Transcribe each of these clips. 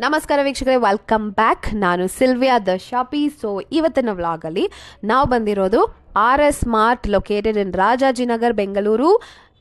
ನಮಸ್ಕಾರ ವೀಕ್ಷಕರೇ, welcome back. ನಾನು ಸಿಲ್ವಿಯಾ ದ ಶಾಪಿ. ಸೊ ಇವತ್ತಿನ ವ್ಲಾಗಲ್ಲಿ ನಾವು ಬಂದಿರೋದು RS mart located in Rajajinagar, Bengaluru.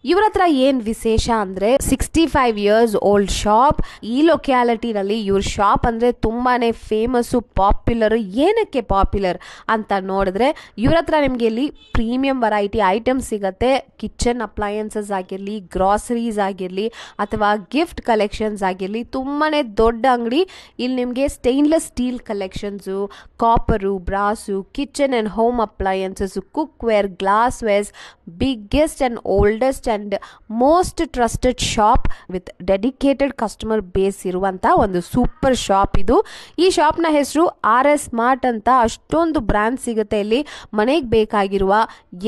ಇವ್ರ ಹತ್ರ ಏನು ವಿಶೇಷ ಅಂದರೆ 65 ಇಯರ್ಸ್ ಓಲ್ಡ್ ಶಾಪ್. ಈ ಲೊಕ್ಯಾಲಿಟಿನಲ್ಲಿ ಇವ್ರ ಶಾಪ್ ಅಂದರೆ ತುಂಬಾ ಫೇಮಸ್ಸು, ಪಾಪ್ಯುಲರ್. ಏನಕ್ಕೆ ಪಾಪ್ಯುಲರ್ ಅಂತ ನೋಡಿದ್ರೆ ಇವ್ರ ಹತ್ರ ನಿಮಗೆ ಇಲ್ಲಿ ಪ್ರೀಮಿಯಂ ವೆರೈಟಿ ಐಟಮ್ಸ್ ಸಿಗುತ್ತೆ. ಕಿಚನ್ ಅಪ್ಲಯನ್ಸಸ್ ಆಗಿರಲಿ, ಗ್ರಾಸರೀಸ್ ಆಗಿರಲಿ ಅಥವಾ ಗಿಫ್ಟ್ ಕಲೆಕ್ಷನ್ಸ್ ಆಗಿರಲಿ, ತುಂಬಾ ದೊಡ್ಡ ಅಂಗಡಿ. ಇಲ್ಲಿ ನಿಮಗೆ stainless steel collections, copper, ಬ್ರಾಸು, kitchen and home appliances, cookware, glass wares, biggest and oldest and most trusted shop with dedicated customer base ಇರುವಂತ ಒಂದು ಸೂಪರ್ ಶಾಪ್ ಇದು. ಈ ಶಾಪ್ನ ಹೆಸರು RS ಮಾರ್ಟ್ ಅಂತ. ಅಷ್ಟೊಂದು ಬ್ರ್ಯಾಂಡ್ ಸಿಗುತ್ತೆ ಇಲ್ಲಿ. ಮನೆಗೆ ಬೇಕಾಗಿರುವ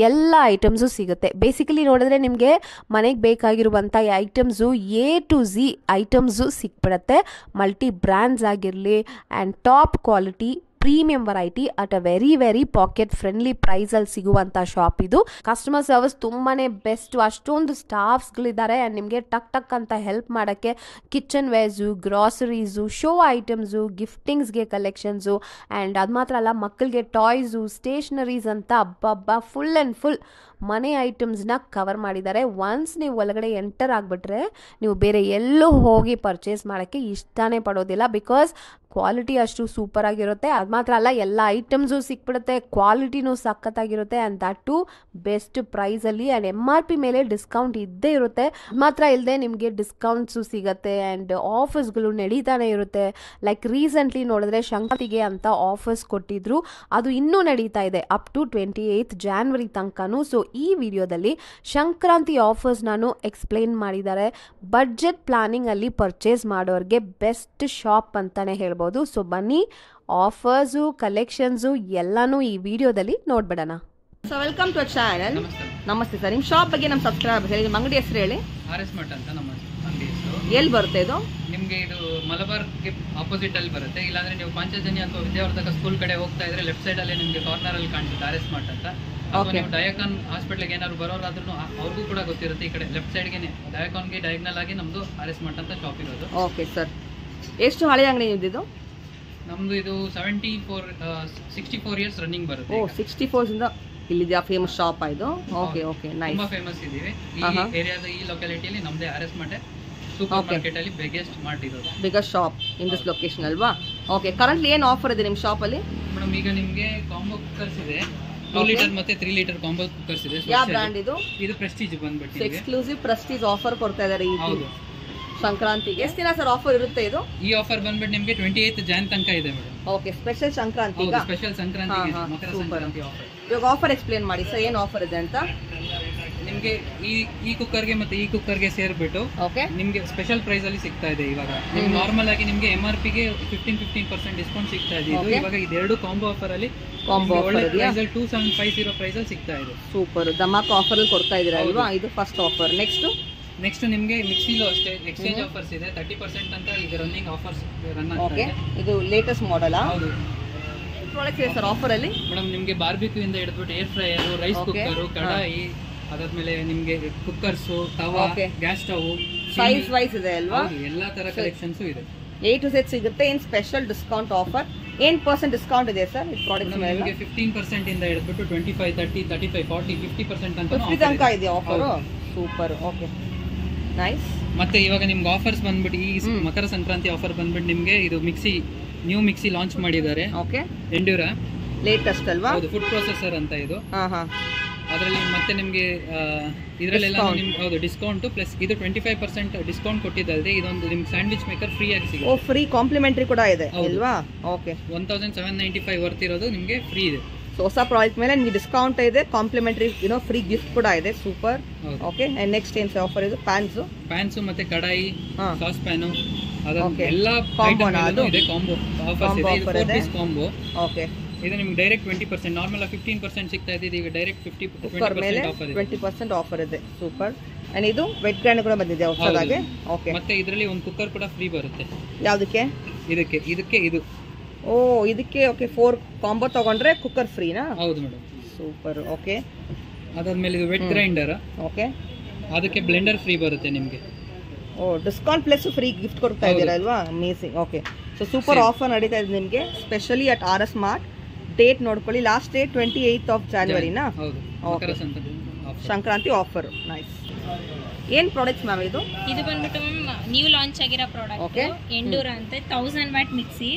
ಎಲ್ಲ ಐಟಮ್ಸು ಸಿಗುತ್ತೆ. ಬೇಸಿಕಲಿ ನೋಡಿದ್ರೆ ನಿಮಗೆ ಮನೆಗೆ ಬೇಕಾಗಿರುವಂಥ items A to Z items ಸಿಕ್ಬಿಡುತ್ತೆ. ಮಲ್ಟಿ ಬ್ರ್ಯಾಂಡ್ಸ್ ಆಗಿರಲಿ and top quality premium variety at a very pocket friendly ಪ್ರೈಸಲ್ಲಿ ಸಿಗುವಂಥ ಶಾಪ್ ಇದು. ಕಸ್ಟಮರ್ ಸರ್ವಿಸ್ ತುಂಬಾ ಬೆಸ್ಟ್. ಅಷ್ಟೊಂದು ಸ್ಟಾಫ್ಸ್ಗಳಿದ್ದಾರೆ ಆ್ಯಂಡ್ ನಿಮಗೆ ಟಕ್ ಅಂತ ಹೆಲ್ಪ್ ಮಾಡೋಕ್ಕೆ kitchen wares, groceries, show items, ಗಿಫ್ಟಿಂಗ್ಸ್ಗೆ ಕಲೆಕ್ಷನ್ಸು ಆ್ಯಂಡ್ ಅದು ಮಾತ್ರ ಅಲ್ಲ, ಮಕ್ಕಳಿಗೆ ಟಾಯ್ಸು, ಸ್ಟೇಷನರೀಸ್ ಅಂತ ಅಬ್ಬಬ್ಬ ಫುಲ್ ಆ್ಯಂಡ್ ಫುಲ್ ಮನೆ ಐಟಮ್ಸ್ನ ಕವರ್ ಮಾಡಿದ್ದಾರೆ. ಒನ್ಸ್ ನೀವು ಒಳಗಡೆ ಎಂಟರ್ ಆಗಿಬಿಟ್ರೆ ನೀವು ಬೇರೆ ಎಲ್ಲೂ ಹೋಗಿ ಪರ್ಚೇಸ್ ಮಾಡೋಕ್ಕೆ ಇಷ್ಟನೇ ಪಡೋದಿಲ್ಲ. ಬಿಕಾಸ್ ಕ್ವಾಲಿಟಿ ಅಷ್ಟು ಸೂಪರ್ ಆಗಿರುತ್ತೆ. ಅದು ಮಾತ್ರ ಅಲ್ಲ, ಎಲ್ಲ ಐಟಮ್ಸು ಸಿಕ್ಬಿಡುತ್ತೆ, ಕ್ವಾಲಿಟಿನೂ ಸಖತ್ತಾಗಿರುತ್ತೆ ಆ್ಯಂಡ್ ದಟ್ ಟು ಬೆಸ್ಟ್ ಪ್ರೈಸಲ್ಲಿ ಆ್ಯಂಡ್ MRP ಮೇಲೆ ಡಿಸ್ಕೌಂಟ್ ಇದ್ದೇ ಇರುತ್ತೆ. ಮಾತ್ರ ಇಲ್ಲದೆ ನಿಮಗೆ ಡಿಸ್ಕೌಂಟ್ಸು ಸಿಗುತ್ತೆ ಆ್ಯಂಡ್ ಆಫರ್ಸ್ಗಳು ನಡೀತಾನೆ ಇರುತ್ತೆ. ಲೈಕ್ ರೀಸೆಂಟ್ಲಿ ನೋಡಿದ್ರೆ ಸಂಕ್ರಾಂತಿಗೆ ಅಂತ ಆಫರ್ಸ್ ಕೊಟ್ಟಿದ್ರು, ಅದು ಇನ್ನೂ ನಡೀತಾ ಇದೆ ಅಪ್ ಟು 28 ಜಾನ್ವರಿ ತನಕನೂ. ಸೊ ಈ ವಿಡಿಯೋದಲ್ಲಿ ಸಂಕ್ರಾಂತಿ ಆಫರ್ಸ್ ನಾನು ಎಕ್ಸ್ಪ್ಲೇನ್ ಮಾಡಿದ್ದಾರೆ. ಬಡ್ಜೆಟ್ ಪ್ಲಾನಿಂಗಲ್ಲಿ ಪರ್ಚೇಸ್ ಮಾಡೋರಿಗೆ ಬೆಸ್ಟ್ ಶಾಪ್ ಅಂತಲೇ ಹೇಳ್ಬೋದು. ಸೊ ಬನ್ನಿ, ಆಫರ್ಸು, ಕಲೆಕ್ಷನ್ಸು ಎಲ್ಲಾನು ಈ ವಿಡಿಯೋದಲ್ಲಿ ನೋಡ್ಬಿಡೋಣ. So welcome to channel. ನಮಸ್ತೆ ಸರ್, ನಿಮ್ಮ ಶಾಪ್ ಬಗ್ಗೆ ನಮ್ಮ ಸಬ್ಸ್ಕ್ರೈಬರ್ಸ್ ಹೇಳಿ, ನಿಮ್ಮ ಅಂಗಡಿ ಹೆಸರು ಹೇಳಿ. RS ಮಾರ್ಟ್ ಅಂತ ನಮ್ಮ ಅಂಗಡಿ ಹೆಸರು. ಎಲ್ಲಿ ಬರುತ್ತೆ ಇದು? ನಿಮಗೆ ಇದು ಮಲಬಾರ್ ಆಪೋಸಿಟ್ ಅಲ್ಲಿ ಬರುತ್ತೆ. ಇಲ್ಲಾಂದ್ರೆ ನೀವು ಪಾಂಚಜನ್ಯ ಅಥವಾ ವಿದ್ಯಾವರ್ಧಕ ಸ್ಕೂಲ್ ಕಡೆ ಹೋಗ್ತಾ ಇದ್ರೆ ಲೆಫ್ಟ್ ಸೈಡ್ ಅಲ್ಲಿ ನಿಮಗೆ ಕಾರ್ನರ್ ಅಲ್ಲಿ ಕಾಣಿಸುತ್ತೆ RS ಮಾರ್ಟ್ ಅಂತ. ಅಥವಾ ನೀವು ಡಯಾಕಾನ್ ಹಾಸ್ಪಿಟಲ್ಗೆ ಏನಾದ್ರು ಬರೋರಾದ್ರೂ ಅವ್ರಿಗೂ ಕೂಡ ಗೊತ್ತಿರುತ್ತೆ. ಈ ಕಡೆ ಲೆಫ್ಟ್ ಸೈಡ್ಗೆ ಡಯಾಕಾನ್ಗೆ ಡಯಾಗ್ನಲ್ ಆಗಿ ನಮ್ದು RS ಮಾರ್ಟ್ ಅಂತ ಶಾಪ್ ಇರೋದು. ಓಕೆ ಸರ್, ಎಷ್ಟು ಹಳೆ ಅಂಗಡಿ ಇದ್ದಿದ್ದು? ನಮ್ದು ಇದು 64 ಇಯರ್ಸ್ ರನ್ನಿಂಗ್ ಬರುತ್ತೆ. ಓ, 64 ಇಂದ ಇಲ್ಲಿದೆಯಾ ಫೇಮಸ್ ಶಾಪ್ ಇದು? Okay okay, nice. ತುಂಬಾ ಫೇಮಸ್ ಇದೀವಿ ಈ ಏರಿಯಾದ, ಈ ಲೊಕ್ಯಾಲಿಟಿಯಲ್ಲಿ ನಮ್ದೇ RS ಮಾರ್ಟ್ ಸೂಪರ್ ಮಾರ್ಕೆಟ್ ಅಲ್ಲಿ ಬಿಗ್ಗೆಸ್ಟ್ ಮಾರ್ಟ್ ಇರೋದು, biggest shop in this location ಅಲ್ವಾ? ಓಕೆ, ಕರೆಂಟ್ಲಿ ಏನು ಆಫರ್ ಇದೆ ನಿಮ್ಮ ಶಾಪ್ ಅಲ್ಲಿ? ಮೇಡಮ್, ಈಗ ನಿಮಗೆ ಕಾಂಬೋ ಕುಕ್ಕರ್ಸ್ ಇದೆ. 2 ಲೀಟರ್ ಮತ್ತೆ 3 ಲೀಟರ್ ಕಾಂಬೋ ಕುಕ್ಕರ್ಸ್ ಇದೆ. ಯಾವ ಬ್ರ್ಯಾಂಡ್ ಇದು? ಇದು ಪ್ರೆಸ್ಟೀಜ್ ಬಂದ್ಬಿಟ್ಟು ಎಕ್ಸ್ಕ್ಲೂಸಿವ್ ಪ್ರೆಸ್ಟೀಜ್ ಆಫರ್ ಕೊಡ್ತಾ ಇದ್ದಾರೆ ಈ ಸಂಕ್ರಾಂತಿಗೆ. ಎಷ್ಟು ದಿನ ಸರ್ ಆಫರ್ ಇರುತ್ತೆ ಇದು? ಈ ಆಫರ್ ಬಂದ್ಬಿಟ್ಟು ನಿಮಗೆ 28 ಜಾನ್ ತನಕ ಇದೆ madam. Okay, special Sankranti. Special Sankranti, Makara Sankranti offer. ಇವಾಗ ಆಫರ್ ಎಕ್ಸ್ಪ್ಲೇನ್ ಮಾಡಿ ಸರ್, ಏನು ಆಫರ್ ಇದೆ ಅಂತ. ನಿಮಗೆ ಈ ಕುಕ್ಕರ್ಗೆ ಮತ್ತೆ ಈ ಕುಕ್ಕರ್ಗೆ ಸೇರ್ಬಿಟ್ಟು ನಿಮಗೆ ಸ್ಪೆಷಲ್ ಪ್ರೈಸ್ ಅಲ್ಲಿ ಸಿಗ್ತಾ ಇದೆ. ಇವಾಗ ನಾರ್ಮಲ್ ಆಗಿ ನಿಮಗೆ MRP ಗೆ 15% ಡಿಸ್ಕೌಂಟ್ ಸಿಗ್ತಾ ಇದೆ. ಇವಾಗ ಇದೆರಡು ಕಾಂಬೋ ಆಫರ್ ಅಲ್ಲಿ ಒಳ್ಳೆ ಪ್ರೈಸ್ ಅಲ್ಲಿ 2750 ಪ್ರೈಸ್ ಅಲ್ಲಿ ಸಿಗ್ತಾ ಇದೆ. ಸೂಪರ್, ಧಮಾಕ ಆಫರ್ ಅಲ್ಲಿ ಕೊಡ್ತಾ ಇದೀರಾ ಅಲ್ವಾ? ಇದು ಫಸ್ಟ್ ಆಫರ್. ನೆಕ್ಸ್ಟ್ ನಿಮಗೆ ಮಿಕ್ಸಿಲೂ ಅಷ್ಟೇ ಎಕ್ಸ್ಚೇಂಜ್ ಆಫರ್ಸ್ ಇದೆ. 30% ಅಂತ ಈಗ ರನ್ನಿಂಗ್ ಆಫರ್ಸ್ ರನ್ ಆಗ್ತಾ ಇದೆ. ಇದು ಲೇಟೆಸ್ಟ್ ಮಾಡೆಲ್. ಹೌದು. ಪ್ರಾಡಕ್ಟ್ ಇದೆ ಸರ್ ಆಫರ್ ಅಲ್ಲಿ ಮೇಡಮ್. ನಿಮಗೆ ಬಾರ್ಬಿಕ್ಯೂ ಇಂದ ಹಿಡಿದ್ಬಿಟ್ಟು ಏರ್ ಫ್ರೈಯರ್, ರೈಸ್ ಕುಕ್ಕರ್, ಕಡಾಯಿ, ಅದಾದ್ಮೇಲೆ ನಿಮಗೆ ಕುಕ್ಕರ್ಸ್, ತವಾ, ಗ್ಯಾಸ್ ಸ್ಟವ್, ಸೈಜ್ ವೈಸ್ ಇದೆ ಅಲ್ವಾ? ಎಲ್ಲಾ ತರ ಕಲೆಕ್ಷನ್ಸ್ ಇದೆ. A to Z ಸಿಗುತ್ತೆ. ಏನ್ ಸ್ಪೆಷಲ್ ಡಿಸ್ಕೌಂಟ್ ಆಫರ್? ಏನ್ % ಡಿಸ್ಕೌಂಟ್ ಇದೆ ಸರ್ ಈ ಪ್ರಾಡಕ್ಟ್ ಮೇಲೆ? ನಿಮಗೆ 15% ಇಂದ ಹಿಡಿದ್ಬಿಟ್ಟು 25, 30, 35, 40, 50% ಅಂತ 50 ತನಕ ಇದೆ ಆಫರ್. ಸೂಪರ್. Okay, nice. ಮತ್ತೆ ಇವಾಗ ನಿಮ್ಗೆ ಆಫರ್ಸ್ ಬಂದ್ಬಿಟ್ಟು ಈ ಮಕರ ಸಂಕ್ರಾಂತಿ ಆಫರ್ ಬಂದ್ಬಿಟ್ಟು ನಿಮಗೆ ಇದು ನ್ಯೂ ಮಿಕ್ಸಿ ಲಾಂಚ್ ಮಾಡಿದ್ದಾರೆ. ಓಕೆ, ಎಂಡ್ಯೂರಾ ಲೇಟೆಸ್ಟ್ ಅಲ್ವಾ? ಹೌದು, ಫುಡ್ ಪ್ರೊಸೆಸರ್ ಅಂತ ಇದು. ಅದರಲ್ಲಿ ಮತ್ತೆ ನಿಮಗೆ ಇದರಲ್ಲೆಲ್ಲ ಹೌದು ಡಿಸ್ಕೌಂಟ್ ಪ್ಲಸ್ ಇದು 25% ಡಿಸ್ಕೌಂಟ್ ಕೊಟ್ಟಿದ್ದಲ್ದೆ ಇದೊಂದು ನಿಮ್ಗೆ ಸ್ಯಾಂಡ್ವಿಚ್ ಮೇಕರ್ ಫ್ರೀ ಆಗಿ ಸಿಗುತ್ತೆ. ಓ, ಫ್ರೀ ಕಾಂಪ್ಲಿಮೆಂಟರಿ ಕೂಡ ಇದೆ ಅಲ್ವಾ? ಓಕೆ, 1795 ವರ್ತ್ ಇರೋದು ನಿಮಗೆ ಫ್ರೀ ಇದೆ. ಸೊ ಹೊಸ ಪ್ರಾಡಕ್ಟ್ ಮೇಲೆ ನಿಮಗೆ ಡಿಸ್ಕೌಂಟ್ ಇದೆ, ಕಾಂಪ್ಲಿಮೆಂಟರಿ ಫ್ರೀ ಗಿಫ್ಟ್ ಕೂಡ ಇದೆ. ಸೂಪರ್. ಓಕೆ, ನೆಕ್ಸ್ಟ್ ಏನು ಆಫರ್ ಇದೆ? ಪ್ಯಾನ್ಸು ಮತ್ತೆ ಕಡಾಯಿ, ಸಾಸ್ ಪ್ಯಾನು, ಅದೊಂದು ಎಲ್ಲ ಇದೆ ಕಾಂಬೋ ಆಫರ್ಸ್ ಇದೆ. ಇದು 4 ಪೀಸ್ ಕಾಂಬೋ. ಓಕೆ, ಇದು ನಿಮ್ಗೆ ಡೈರೆಕ್ಟ್ 20%, ನಾರ್ಮಲ್ 15% ಸಿಗ್ತಾ ಇದೆ. ಈಗ ಡೈರೆಕ್ಟ್ 20% ಆಫರ್ ಇದೆ. ಸೂಪರ್. ಅಂಡ್ ಇದು ವೆಟ್ ಗ್ರೈಂಡರ್ ಕೂಡ ಬಂದಿದೆ ಹೊಸದಾಗಿ. ಓಕೆ, ಮತ್ತೆ ಇದರಲ್ಲಿ ಒಂದು ಕುಕ್ಕರ್ ಕೂಡ ಫ್ರೀ ಬರುತ್ತೆ. ಯಾವುದಕ್ಕೆ? ಇದಕ್ಕೆ ಇದು. ಓ, ಇದಕ್ಕೆ. ಓಕೆ, 4 ಕಾಂಬೋ ತಗೊಂಡ್ರೆ ಕುಕ್ಕರ್ ಫ್ರೀನಾ? ಹೌದು ಮೇಡಮ್. ಸೂಪರ್. ಓಕೆ, ಅದಾದ್ಮೇಲೆ ಇದು ವೆಟ್ ಗ್ರೈಂಡರ್. ಓಕೆ, ಅದಕ್ಕೆ ಬ್ಲೆಂಡರ್ ಫ್ರೀ ಬರುತ್ತೆ ನಿಮಗೆ. ಓ ಡಿಸ್ಕೌಂಟ್ ಪ್ಲಸ್ ಫ್ರೀ ಗಿಫ್ಟ್ ಕೊಡ್ತಾ ಇದ್ದೀರಾ ಅಲ್ವಾ? Amazing. Okay, so super offer ನಡೀತಾ ಇದೆ ನಿಮಗೆ, specially at RS Mart. Date ನೋಡ್ಕೊಳ್ಳಿ, ಲಾಸ್ಟ್ ಡೇಟ್ 28th January. ಹೌದು, ಸಂಕ್ರಾಂತಿ ಆಫರ್. ನೈಸ್. ಏನ್ ಪ್ರಾಡಕ್ಟ್ಸ್ ಮ್ಯಾಮ್ ಇದು? ಇದು ಬಂದ್ಬಿಟ್ಟು ನ್ಯೂ ಲಾಂಚ್ ಆಗಿರೋ ಪ್ರಾಡಕ್ಟ್ ಎಂಡೂರಾ ಅಂತ 1000 ವ್ಯಾಟ್ ಮಿಕ್ಸಿ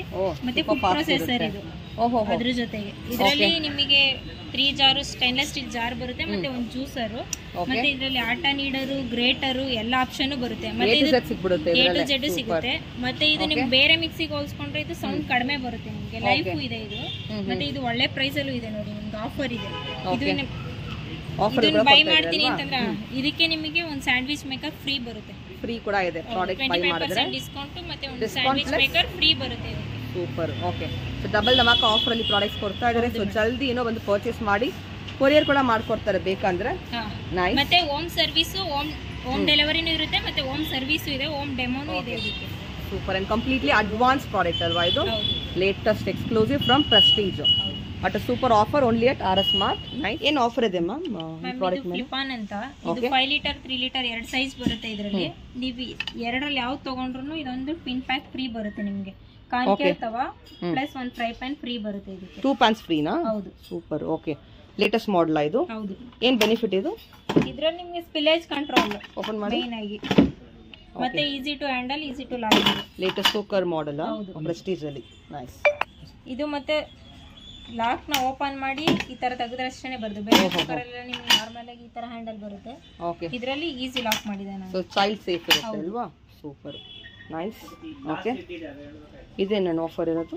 ಮತ್ತೆ ಫುಡ್ ಪ್ರೊಸೆಸರ್ ಇದು. ಅದ್ರ ಜೊತೆಗೆ ಇದರಲ್ಲಿ ನಿಮಗೆ 3 ಜಾರು ಸ್ಟೈನ್ಲೆಸ್ ಸ್ಟೀಲ್ ಜಾರ್ ಬರುತ್ತೆ, ಮತ್ತೆ ಒಂದು ಜ್ಯೂಸರು, ಮತ್ತೆ ಇದರಲ್ಲಿ ಆಟ ನೀಡರು, ಗ್ರೇಟರು ಎಲ್ಲ ಆಪ್ಷನ್ ಬರುತ್ತೆ, ಮತ್ತೆ ಇದು A to Z ಸಿಗುತ್ತೆ. ಮತ್ತೆ ಇದು ನಿಮ್ಗೆ ಬೇರೆ ಮಿಕ್ಸಿಗೆ ಹೋಲಿಸ್ಕೊಂಡ್ರೆ ಇದು ಸೌಂಡ್ ಕಡಿಮೆ ಬರುತ್ತೆ ನಿಮಗೆ, ಲೈಫ್ ಇದೆ ಇದು. ಮತ್ತೆ ಇದು ಒಳ್ಳೆ ಪ್ರೈಸ್ ಅಲ್ಲೂ ಇದೆ ನೋಡಿ, ಒಂದು ಆಫರ್ ಇದೆ. ಇದನ್ನ ಬೈ ಮಾಡ್ತೀನಿ ಅಂತಂದ್ರೆ ಇದಕ್ಕೆ ನಿಮಗೆ ಒಂದು ಸ್ಯಾಂಡ್ವಿಚ್ ಮೇಕರ್ ಫ್ರೀ ಬರುತ್ತೆ, ಫ್ರೀ ಕೂಡ ಇದೆ. ಪ್ರಾಡಕ್ಟ್ ಬೈ ಮಾಡಿದ್ರೆ ಡಿಸ್ಕೌಂಟ್ ಮತ್ತೆ ಒಂದು ಸ್ಯಾಂಡ್ವಿಚ್ ಮೇಕರ್ ಫ್ರೀ ಬರುತ್ತೆ ಇದಕ್ಕೆ. Super. Okay, so double dhamaka offer ಅಲ್ಲಿ ಪ್ರಾಡಕ್ಟ್ಸ್ ಕೊಡ್ತಾ ಇದ್ದಾರೆ. ಸೊ ಜಲ್ದಿ ಏನೋ ಒಂದು ಪರ್ಚೇಸ್ ಮಾಡಿ, ಕೊರಿಯರ್ ಕೂಡ ಮಾಡ್ಕೊಡ್ತಾರೆ ಬೇಕಂದ್ರೆ. ನೈಸ್. ಮತ್ತೆ ಹೋಮ್ ಸರ್ವಿಸ್, ಹೋಮ್ ಡೆಲಿವರಿನೂ ಇರುತ್ತೆ, ಮತ್ತೆ ಹೋಮ್ ಸರ್ವಿಸ್ ಇದೆ, ಹೋಮ್ ಡೆಮೋನು ಇದೆ ಇದಕ್ಕೆ. Super and completely advance product ಅಲ್ವಾ ಇದು? Latest exclusive from Prestige at super offer only at RS Mart. Nice. ಏನು ಆಫರ್ ಇದೆ ಮ್ಯಾಮ್ ಪ್ರಾಡಕ್ಟ್ ಮೇಲೆ? ಫ್ಲಿಪಾನ್ ಅಂತ, ಇದು 5 ಲೀಟರ್ 3 ಲೀಟರ್ 2 ಸೈಜ್ ಬರುತ್ತೆ ಇದರಲ್ಲಿ. ನೀವು ಎರಡರಲ್ಲಿ ಯಾವ್ದು ತಗೊಂಡ್ರು ಇದೊಂದು ಪಿನ್ ಪ್ಯಾಕ್ ಫ್ರೀ ಬರುತ್ತೆ ನಿಮಗೆ. ಕಾನ್ಕೆ ತವಾ ಪ್ಲಸ್ ಒಂದು ಫ್ರೈ ಪ್ಯಾನ್ ಫ್ರೀ ಬರುತ್ತೆ ಇದಕ್ಕೆ. 2 ಪ್ಯಾನ್ಸ್ ಫ್ರೀನಾ? ಹೌದು. ಸೂಪರ್. ಓಕೆ, ಲೇಟೆಸ್ಟ್ ಮಾಡೆಲ್ ಇದು? ಹೌದು. ಏನು ಬೆನಿಫಿಟ್ ಇದು? ಇದರಲ್ಲಿ ನಿಮಗೆ ಸ್ಪಿಲೇಜ್ ಕಂಟ್ರೋಲ್ ಓಪನ್ ಮಾಡಿ ಮೇನ್ ಆಗಿ, ಮತ್ತೆ easy to handle, easy to lock. Latest cooker model Prestige ಅಲ್ಲಿ. ನೈಸ್. ಇದು ಮತ್ತೆ ಲಾಕ್ ನ ಓಪನ್ ಮಾಡಿ ಈ ತರ ತೆಗೆದ್ರಷ್ಟೇ ಬರುತ್ತೆ. ಬೇರೆ ಕುಕ್ಕರ್ ಎಲ್ಲ ನಿಮಗೆ ನಾರ್ಮಲ್ ಆಗಿ ಈ ತರ ಹ್ಯಾಂಡಲ್ ಬರುತ್ತೆ. ಓಕೆ, ಇದರಲ್ಲಿ ಈಸಿ ಲಾಕ್ ಮಾಡಿದೆ ನಾನು. ಸೊ ಚೈಲ್ಡ್ ಸೇಫ್ ಇರುತ್ತೆ ಅಲ್ವಾ? ಸೂಪರ್. ನೈಸ್. ಓಕೆ, ಇದೇನೇನು ಆಫರ್ ಇರೋದು?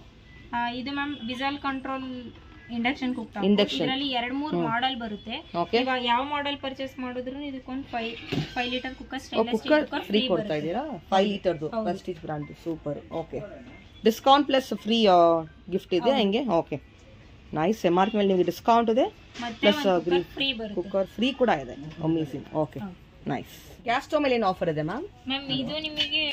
ಇದು ಮ್ಯಾಮ್ ಬಿಸಲ್ ಕಂಟ್ರೋಲ್ ಇಂಡಕ್ಷನ್ ಕುಕ್ಕರ್. ಇದರಲ್ಲಿ 2-3 ಮಾಡೆಲ್ ಬರುತ್ತೆ. ಇವಾಗ ಯಾವ ಮಾಡೆಲ್ ಪರ್ಚೇಸ್ ಮಾಡಿದ್ರು ಇದಕ್ಕೊಂದು 5 litre cooker stainless steel cooker free ಕೊಡ್ತಾ ಇದ್ದೀರಾ? 5 ಲೀಟರ್ದು Prestige brand. Super. Okay, discount plus free gift ಇದೆ ಹೆಂಗೆ? Okay, nice. MRP ಮೇಲೆ ನಿಮಗೆ ಡಿಸ್ಕೌಂಟ್ ಇದೆ, ಪ್ಲಸ್ ಕುಕ್ಕರ್ ಫ್ರೀ ಕೂಡ ಇದೆ. Amazing. Okay, nice. Gas stove ಮೇಲೆ ಏನು ಆಫರ್ ಇದೆ ಮ್ಯಾಮ್? ಮ್ಯಾಮ್ ಇದು ನಿಮಗೆ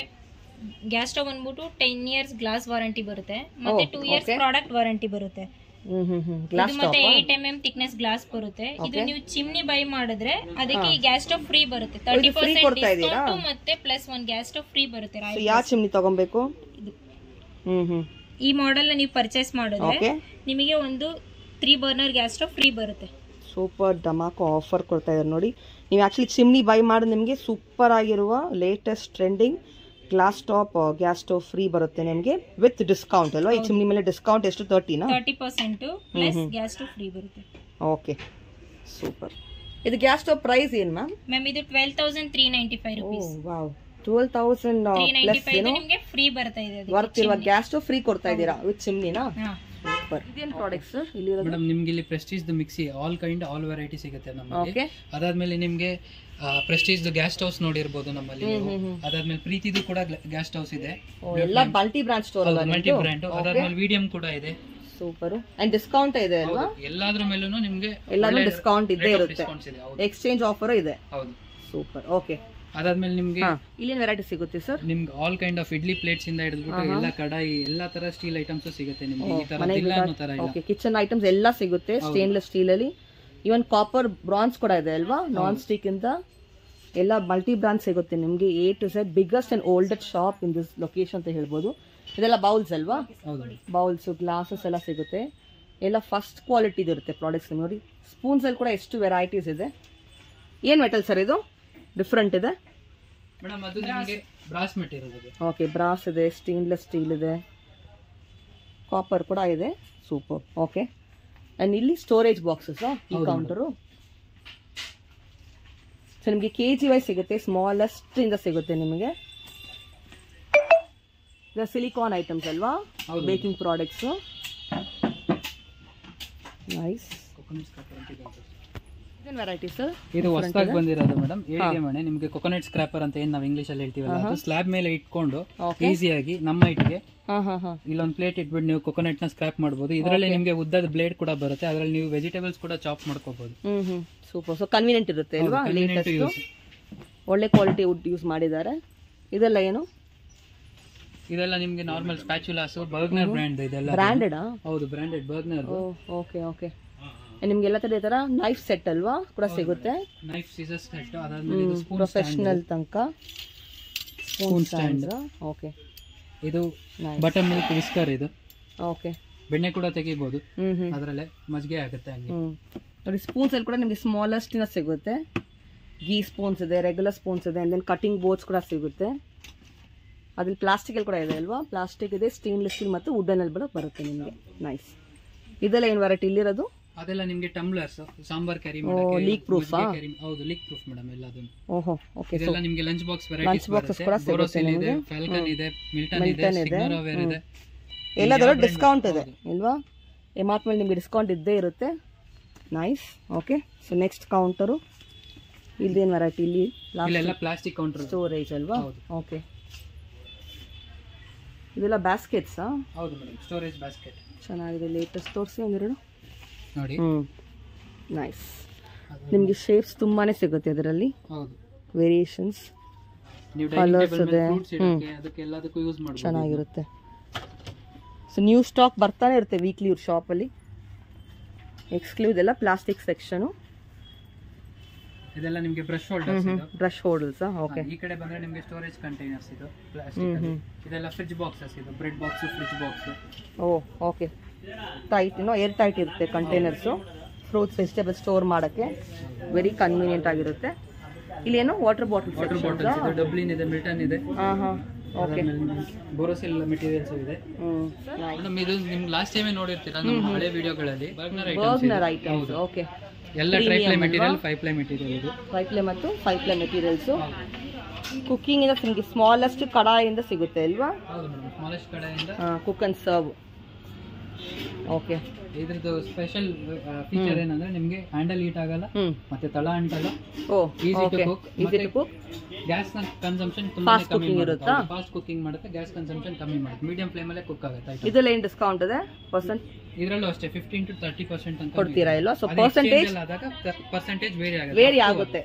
ಗ್ಯಾಸ್ ಸ್ಟವ್ ಬಂದ್ಬಿಟ್ಟು 10 years ಗ್ಲಾಸ್ ವಾರಂಟಿ ಬರುತ್ತೆ, ಮತ್ತೆ 2 years ಪ್ರಾಡಕ್ಟ್ ವಾರಂಟಿ ಬರುತ್ತೆ. ಇದು ಮತ್ತೆ 8 mm ಥಿಕ್ನೆಸ್ ಗ್ಲಾಸ್ ಬರುತ್ತೆ. ಇದು ನೀವು ಚಿಮ್ನಿ ಬೈ ಮಾಡಿದ್ರೆ ಅದಕ್ಕೆ ಈ ಗ್ಯಾಸ್ ಸ್ಟವ್ ಫ್ರೀ ಬರುತ್ತೆ. 30% ಡಿಸ್ಕೌಂಟ್ ಮತ್ತೆ ಪ್ಲಸ್ 1 ಗ್ಯಾಸ್ ಸ್ಟವ್ ಫ್ರೀ ಬರುತ್ತೆ. ಯಾವ ಚಿಮ್ನಿ ತಗೊಬೇಕು? ಈ ಮಾಡೆಲ್ ನೀವು ಪರ್ಚೇಸ್ ಮಾಡಿದ್ರೆ ನಿಮಗೆ ಒಂದು 3 ಬರ್ನರ್ ಗ್ಯಾಸ್ ಸ್ಟವ್ ಫ್ರೀ ಬರುತ್ತೆ. ಸೂಪರ್ ಧಮಾಕ ಆಫರ್ ಕೊಡ್ತಾ ಇದ್ದಾರೆ ನೋಡಿ. ನೀವು ಆಕ್ಚುಲಿ ಚಿಮ್ನಿ ಬೈ ಮಾಡಿ ನಿಮಗೆ ಸೂಪರ್ ಆಗಿರುವ latest trending glass top gas stove free ಬರುತ್ತೆ ನಿಮಗೆ ವಿತ್ ಡಿಸ್ಕೌಂಟ್ ಅಲ್ವಾ? ಈ ಚಿಮ್ನಿ ಮೇಲೆ ಡಿಸ್ಕೌಂಟ್ ಎಷ್ಟು? 30% ಪ್ಲಸ್ ಗ್ಯಾಸ್ ಸ್ಟವ್ ಫ್ರೀ ಬರುತ್ತೆ. Okay, super. ಇದು ಗ್ಯಾಸ್ ಸ್ಟವ್ ಪ್ರೈಸ್ ಏನು ಮ್ಯಾಮ್? ಮ್ಯಾಮ್ ಇದು 12,395 ರೂಪೀಸ್. ವಾವ್, 12,395 ನಿಮಗೆ ಫ್ರೀ ಬರ್ತಾ ಇದೆ. ವರ್ತ್ ಇರುವ ಗ್ಯಾಸ್ ಸ್ಟವ್ ಫ್ರೀ ಕೊಡ್ತಾ ಇದ್ದೀರಾ ವಿತ್ ಚಿಮ್ನಿನಾ? ಸೂಪರ್. ಇದೇನು ಪ್ರಾಡಕ್ಟ್ಸ್ ಸರ್ ಇಲ್ಲಿ ಇರೋದು? ಮೇಡಮ್ ನಿಮಗೆ ಇಲ್ಲಿ Prestige mixie all kind all variety ಸಿಗುತ್ತೆ ನಮ್ಮಲ್ಲಿ. ಅದಾದ್ಮೇಲೆ ನಿಮಗೆ ಪ್ರೆಸ್ಟೀಜ್ ಗ್ಯಾಸ್ ಸ್ಟವ್ಸ್ ನೋಡಿರ್ಬೋದು ನಮ್ಮಲ್ಲಿ. ಅದಾದ್ಮೇಲೆ ಪ್ರೀತಿದು ಕೂಡ ಗ್ಯಾಸ್ ಸ್ಟವ್ಸ್ ಇದೆ. ಎಲ್ಲ ಮಲ್ಟಿ ಬ್ರಾಂಡ್ ಸ್ಟೋರ್ ಅಲ್ಲ? Multi brand. ಅದಾದ್ಮೇಲೆ ಮೀಡಿಯಂ ಕೂಡ ಇದೆ. ಸೂಪರ್. ಅಂಡ್ ಡಿಸ್ಕೌಂಟ್ ಇದೆ ಅಲ್ವಾ? ಎಲ್ಲಾದ್ರ ಮೇಲೂ ನಿಮಗೆ ಎಲ್ಲಾನು ಡಿಸ್ಕೌಂಟ್ ಇದ್ದೇ ಇರುತ್ತೆ. ಎಕ್ಸ್ಚೇಂಜ್ ಆಫರ್ ಇದೆ. ಹೌದು. ಸೂಪರ್. ಓಕೆ, ಅದಾದ್ಮೇಲೆ ನಿಮಗೆ ಇಲ್ಲಿ ವೆರೈಟಿ ಸಿಗುತ್ತೆ ಸರ್? ನಿಮ್ಗೆ all kind of idli plates ಇಂದ ಹಿಡಿದ್ಬಿಟ್ಟು ಎಲ್ಲ ಕಡಾಯಿ ಎಲ್ಲಾ ತರ ಸ್ಟೀಲ್ ಐಟಮ್ಸ್ ಸಿಗುತ್ತೆ ನಿಮಗೆ. ಈ ತರ ಇಲ್ಲ ಅನ್ನೋ ತರ ಇಲ್ಲ. ಓಕೆ, ಕಿಚನ್ ಐಟಮ್ಸ್ ಎಲ್ಲ ಸಿಗುತ್ತೆ ಸ್ಟೇನ್ಲೆಸ್ ಸ್ಟೀಲ್ ಅಲ್ಲಿ. ಇವನ್ ಕಾಪರ್ ಬ್ರಾನ್ಸ್ ಕೂಡ ಇದೆ ಅಲ್ವಾ? ನಾನ್ ಸ್ಟಿಕ್ ಇಂದ ಎಲ್ಲ ಮಲ್ಟಿ ಬ್ರಾಂಡ್ ಸಿಗುತ್ತೆ ನಿಮಗೆ. A to Z biggest and oldest shop in this location ಅಂತ ಹೇಳ್ಬೋದು. ಇದೆಲ್ಲ ಬೌಲ್ಸ್ ಅಲ್ವಾ? ಬೌಲ್ಸ್, ಗ್ಲಾಸಸ್ ಎಲ್ಲ ಸಿಗುತ್ತೆ. ಎಲ್ಲ ಫಸ್ಟ್ ಕ್ವಾಲಿಟಿ ಇರುತ್ತೆ ಪ್ರಾಡಕ್ಟ್ಸ್ ನೋಡಿ. ಸ್ಪೂನ್ಸ್ ಅಲ್ಲಿ ಕೂಡ ಎಷ್ಟು ವೆರೈಟೀಸ್ ಇದೆ. ಏನ್ ಮೆಟಲ್ ಸರ್ ಇದು? ಡಿಫ್ರೆಂಟ್ ಇದೆ ಮೇಡಮ್. ಅದು ನಿಮಗೆ ಬ್ರಾಸ್ ಮೆಟೀರಿಯಲ್ ಇದೆ. ಓಕೆ, ಬ್ರಾಸ್ ಇದೆ, ಸ್ಟೇನ್ಲೆಸ್ ಸ್ಟೀಲ್ ಇದೆ, ಕಾಪರ್ ಕೂಡ ಇದೆ. ಸೂಪರ್. ಓಕೆ, ಅಂಡ್ ಇಲ್ಲಿ ಸ್ಟೋರೇಜ್ ಬಾಕ್ಸಸ್ ಈ ಕೌಂಟರು. ಸೊ ನಿಮಗೆ KG ವೈಸ್ ಸಿಗುತ್ತೆ, ಸ್ಮಾಲೆಸ್ಟ್ ಇಂದ ಸಿಗುತ್ತೆ ನಿಮಗೆ. ಇದು ಸಿಲಿಕಾನ್ ಐಟಮ್ಸ್ ಅಲ್ವಾ? Baking products. Nice. Variety sir ಇದು ಹೊಸದಾಗಿ ಬಂದಿರೋದು ಮೇಡಮ್. ಮನೆ ನಿಮಗೆ ಕೊಕೊನಟ್ ಸ್ಕ್ರಾಪರ್ ಅಂತ ಏನ್ ನಾವು ಇಂಗ್ಲಿಷ್ ಅಲ್ಲಿ ಹೇಳ್ತೀವಲ್ಲ, ಅದು ಸ್ಲ್ಯಾಬ್ ಮೇಲೆ ಇಟ್ಕೊಂಡು ಈಸಿಯಾಗಿ ನಮ್ಮ ಹೈಟ್ಗೆ ಇಲ್ಲೊಂದು ಪ್ಲೇಟ್ ಇಟ್ಬಿಟ್ಟು ನೀವು ಕೊಕೊನಟ್ ನ ಸ್ಕ್ರಾಪ್ ಮಾಡಬಹುದು. ಇದರಲ್ಲಿ ನಿಮಗೆ ಉದ್ದದ ಬ್ಲೇಡ್ ಕೂಡ ಬರುತ್ತೆ. ಅದರಲ್ಲಿ ನೀವು ವೆಜಿಟೇಬಲ್ಸ್ ಕೂಡ ಚಾಪ್ ಮಾಡ್ಕೋಬಹುದು. ಸೂಪರ್. ಸೊ ಕನ್ವೀನಿಯಂಟ್ ಇರುತ್ತೆ ಅಲ್ವಾ? ಒಳ್ಳೆ ಕ್ವಾಲಿಟಿ ವುಡ್ ಯೂಸ್ ಮಾಡಿದ್ದಾರೆ. ಇದೆಲ್ಲ ಏನು? ಇದೆಲ್ಲ ನಿಮಗೆ ನಾರ್ಮಲ್ ಸ್ಪ್ಯಾಚುಲಾಸ್, ಬರ್ಗ್ನರ್ ಬ್ರ್ಯಾಂಡ್. ಇದೆಲ್ಲ ಬ್ರಾಂಡೆಡ್? ಹೌದು, ಬ್ರಾಂಡೆಡ್ ಬರ್ಗ್ನರ್. Okay okay. ನಿಮ್ಗೆಲ್ಲ ತರ ತರ ನೈಫ್ ಸೆಟ್ ಅಲ್ವಾ ಕೂಡ ಸಿಗುತ್ತೆ? Knife scissor set. ಅದಾದ್ಮೇಲೆ ಇದು ಸ್ಪೂನ್ ಪ್ರೊಫೆಷನಲ್ ತನಕ ಸ್ಪೂನ್ ಸ್ಟ್ಯಾಂಡ್. ಓಕೆ, ಇದು ಬಟರ್ ಮಿಲ್ಕ್ ವಿಸ್ಕರ್. ಇದು ಓಕೆ, ಬೆಣ್ಣೆ ಕೂಡ ತೆಗಿಬಹುದು ಅದರಲ್ಲೇ, ಮಜ್ಜಿಗೆ ಆಗುತ್ತೆ ಹಂಗೆ. ನೋಡಿ ಸ್ಪೂನ್ಸ್ ಅಲ್ಲಿ ಕೂಡ ನಿಮಗೆ ಸ್ಮಾಲೆಸ್ಟ್ ಸಿಗುತ್ತೆ. ಗೀ ಸ್ಪೂನ್ಸ್ ಇದೆ, ರೆಗ್ಯುಲರ್ ಸ್ಪೂನ್ಸ್ ಇದೆ, ಅಂಡ್ ದೆನ್ ಕಟಿಂಗ್ ಬೋರ್ಡ್ಸ್ ಕೂಡ ಸಿಗುತ್ತೆ. ಅದ್ರಲ್ಲಿ ಪ್ಲಾಸ್ಟಿಕ್ ಅಲ್ಲಿ ಕೂಡ ಇದೆ ಅಲ್ವಾ? ಪ್ಲಾಸ್ಟಿಕ್ ಇದೆ, ಸ್ಟೇನ್ಲೆಸ್ ಸ್ಟೀಲ್ ಮತ್ತು ವುಡನ್ ಅಲ್ಲಿ ಕೂಡ ಬರುತ್ತೆ ನಿಮಗೆ. ನೈಸ್. ಇದೆಲ್ಲ ಏನು ವೆರೈಟಿ ಇಲ್ಲಿರೋದು? ಅದೆಲ್ಲ ನಿಮಗೆ ಟಂಬ್ಲರ್ಸ್, ಸಾಂಬಾರ್ ಕ್ಯಾರಿ ಮಾಡಕ್ಕೆ. Leak proof? ಹೌದು, ಲೀಕ್ ಪ್ರೂಫ್ ಮೇಡಮ್ ಎಲ್ಲದೂ. ಓಹೋ, ಓಕೆ. ಇದೆಲ್ಲ ನಿಮಗೆ ಲಂಚ್ ಬಾಕ್ಸ್ ವೆರೈಟೀಸ್ ಬರುತ್ತೆ. ಕೂಡ ಸಿಗುತ್ತೆ ನಿಮಗೆ. ಫಾಲ್ಕನ್ ಇದೆ, ಮಿಲ್ಟನ್ ಇದೆ, ಸಿಗ್ನೋರಾವೇರ್ ಇದೆ. ಎಲ್ಲದರಲ್ಲೂ ಡಿಸ್ಕೌಂಟ್ ಇದೆ ಇಲ್ವಾ? ಎಮಾರ್ಟ್ ಮೇಲೆ ನಿಮಗೆ ಡಿಸ್ಕೌಂಟ್ ಇದ್ದೇ ಇರುತ್ತೆ. Nice. Okay, so next counter. ಇಲ್ಲೇನು ವೆರೈಟಿ? ಇಲ್ಲಿ ಇಲ್ಲೆಲ್ಲ ಪ್ಲಾಸ್ಟಿಕ್ ಕೌಂಟರ್, ಸ್ಟೋರೇಜ್ ಅಲ್ವಾ? ಓಕೆ. ಇದೆಲ್ಲ ಬ್ಯಾಸ್ಕೆಟ್ಸಾ? ಹೌದು ಮೇಡಮ್, ಸ್ಟೋರೇಜ್ ಬ್ಯಾಸ್ಕೆಟ್. ಚೆನ್ನಾಗಿದೆ. ಲೇಟೆಸ್ಟ್ ತೋರಿಸಿ ಒಂದೆರಡು ನೋಡಿ. ನೈಸ್. ನಿಮಗೆ ಶೇಪ್ಸ್ ತುಂಬಾನೇ ಸಿಗುತ್ತೆ ಇದರಲ್ಲಿ. ಹೌದು, ವೇರಿಯೇಷನ್ಸ್, ನೀವು ಕಲರ್ಸ್ ಇದೆ. ಅದಕ್ಕೆ ಎಲ್ಲದಕ್ಕೂ ಯೂಸ್ ಮಾಡಬಹುದು. ಚೆನ್ನಾಗಿರುತ್ತೆ. ಸೊ ನ್ಯೂ ಸ್ಟಾಕ್ ಬರ್ತಾನೆ ಇರುತ್ತೆ ವೀಕ್ಲಿ ಇವ್ರ ಶಾಪಲ್ಲಿ. ಎಕ್ಸ್ಕ್ಲೂಸಿವ್ ಎಲ್ಲ ಪ್ಲಾಸ್ಟಿಕ್ ಸೆಕ್ಷನು. ಇದೆಲ್ಲ ನಿಮಗೆ brush holders. Brush holders. Okay. ಈ ಕಡೆ ಬಂದ್ರೆ ನಿಮಗೆ ಸ್ಟೋರೇಜ್ ಕಂಟೈನರ್ಸ್. ಇದು ಪ್ಲಾಸ್ಟಿಕ್ ಅಲ್ಲಿ. ಇದೆಲ್ಲ ಫ್ರಿಡ್ಜ್ ಬಾಕ್ಸಸ್. ಇದು bread box, fridge box. Oh, okay. Tight, air tight ಇರುತ್ತೆ ಕಂಟೈನರ್ಸು. ಫ್ರೂಟ್ಸ್, ವೆಜಿಟೇಬಲ್ ಸ್ಟೋರ್ ಮಾಡೋಕ್ಕೆ ವೆರಿ ಕನ್ವೀನಿಯಂಟ್ ಆಗಿರುತ್ತೆ. ಇಲ್ಲಿ ಏನು ವಾಟರ್ ಬಾಟಲ್, ಇದು ಡಬ್ಲಿನ್ ಇದೆ, ಮಿಲ್ಟನ್ ಇದೆ. ಓಕೆ. ಬೋರೋಸಿಲ್ ಮೆಟೀರಿಯಲ್ಸ್ ಇದೆ ಮೇಡಮ್. ಇದು ನಿಮ್ಗೆ ಲಾಸ್ಟ್ ಟೈಮೇ ನೋಡಿರ್ತೀರಾ ನಮ್ಮ ಹಳೆ ವಿಡಿಯೋಗಳಲ್ಲಿ. Bergner items. ಓಕೆ. ಎಲ್ಲ ಟ್ರೈಪ್ಲೈ ಮೆಟೀರಿಯಲ್, 5 ಪ್ಲೈ ಮೆಟೀರಿಯಲ್. ಇದು 5 ಪ್ಲೈ ಮತ್ತು 5 ಪ್ಲೈ ಮೆಟೀರಿಯಲ್ಸು. ಕುಕ್ಕಿಂಗ್ ಇಂದ ನಿಮಗೆ ಸ್ಮಾಲೆಸ್ಟ್ ಕಡಾಯಿಂದ ಸಿಗುತ್ತೆ ಅಲ್ವಾ? ಹೌದು ಮೇಡಮ್, ಸ್ಮಾಲೆಸ್ಟ್ ಕಡಾಯಿಂದ. Cook and serve. ಓಕೆ. ಇದ್ರದ್ದು ಸ್ಪೆಷಲ್ ಫೀಚರ್ ಏನಂದ್ರೆ ನಿಮಗೆ ಹ್ಯಾಂಡಲ್ ಹೀಟ್ ಆಗಲ್ಲ, ಮತ್ತೆ ತಳ ಅಂಟಲ್ಲ. Easy to cook. Gas consumption ತುಂಬಾನೇ ಕಮ್ಮಿ ಇರುತ್ತೆ. ಫಾಸ್ಟ್ ಕುಕಿಂಗ್ ಮಾಡುತ್ತೆ, ಗ್ಯಾಸ್ ಕನ್ಸಂಪ್ಷನ್ ಕಮ್ಮಿ ಮಾಡುತ್ತೆ. ಮೀಡಿಯಂ ಫ್ಲೇಮ್ ಅಲ್ಲೇ ಕುಕ್ ಆಗುತ್ತೆ. ಇದೆಲ್ಲ ಏನು ಡಿಸ್ಕೌಂಟ್ ಇದೆ ಪರ್ಸೆಂಟ್? ಇದರಲ್ಲೂ ಅಷ್ಟೇ 15 to 30% ಅಂತ ಕೊಡ್ತೀರಾ ಇಲ್ವಾ? ಸೊ ಪರ್ಸೆಂಟೇಜ್ ಆದಾಗ ಪರ್ಸೆಂಟೇಜ್ ವೇರಿ ಆಗುತ್ತೆ.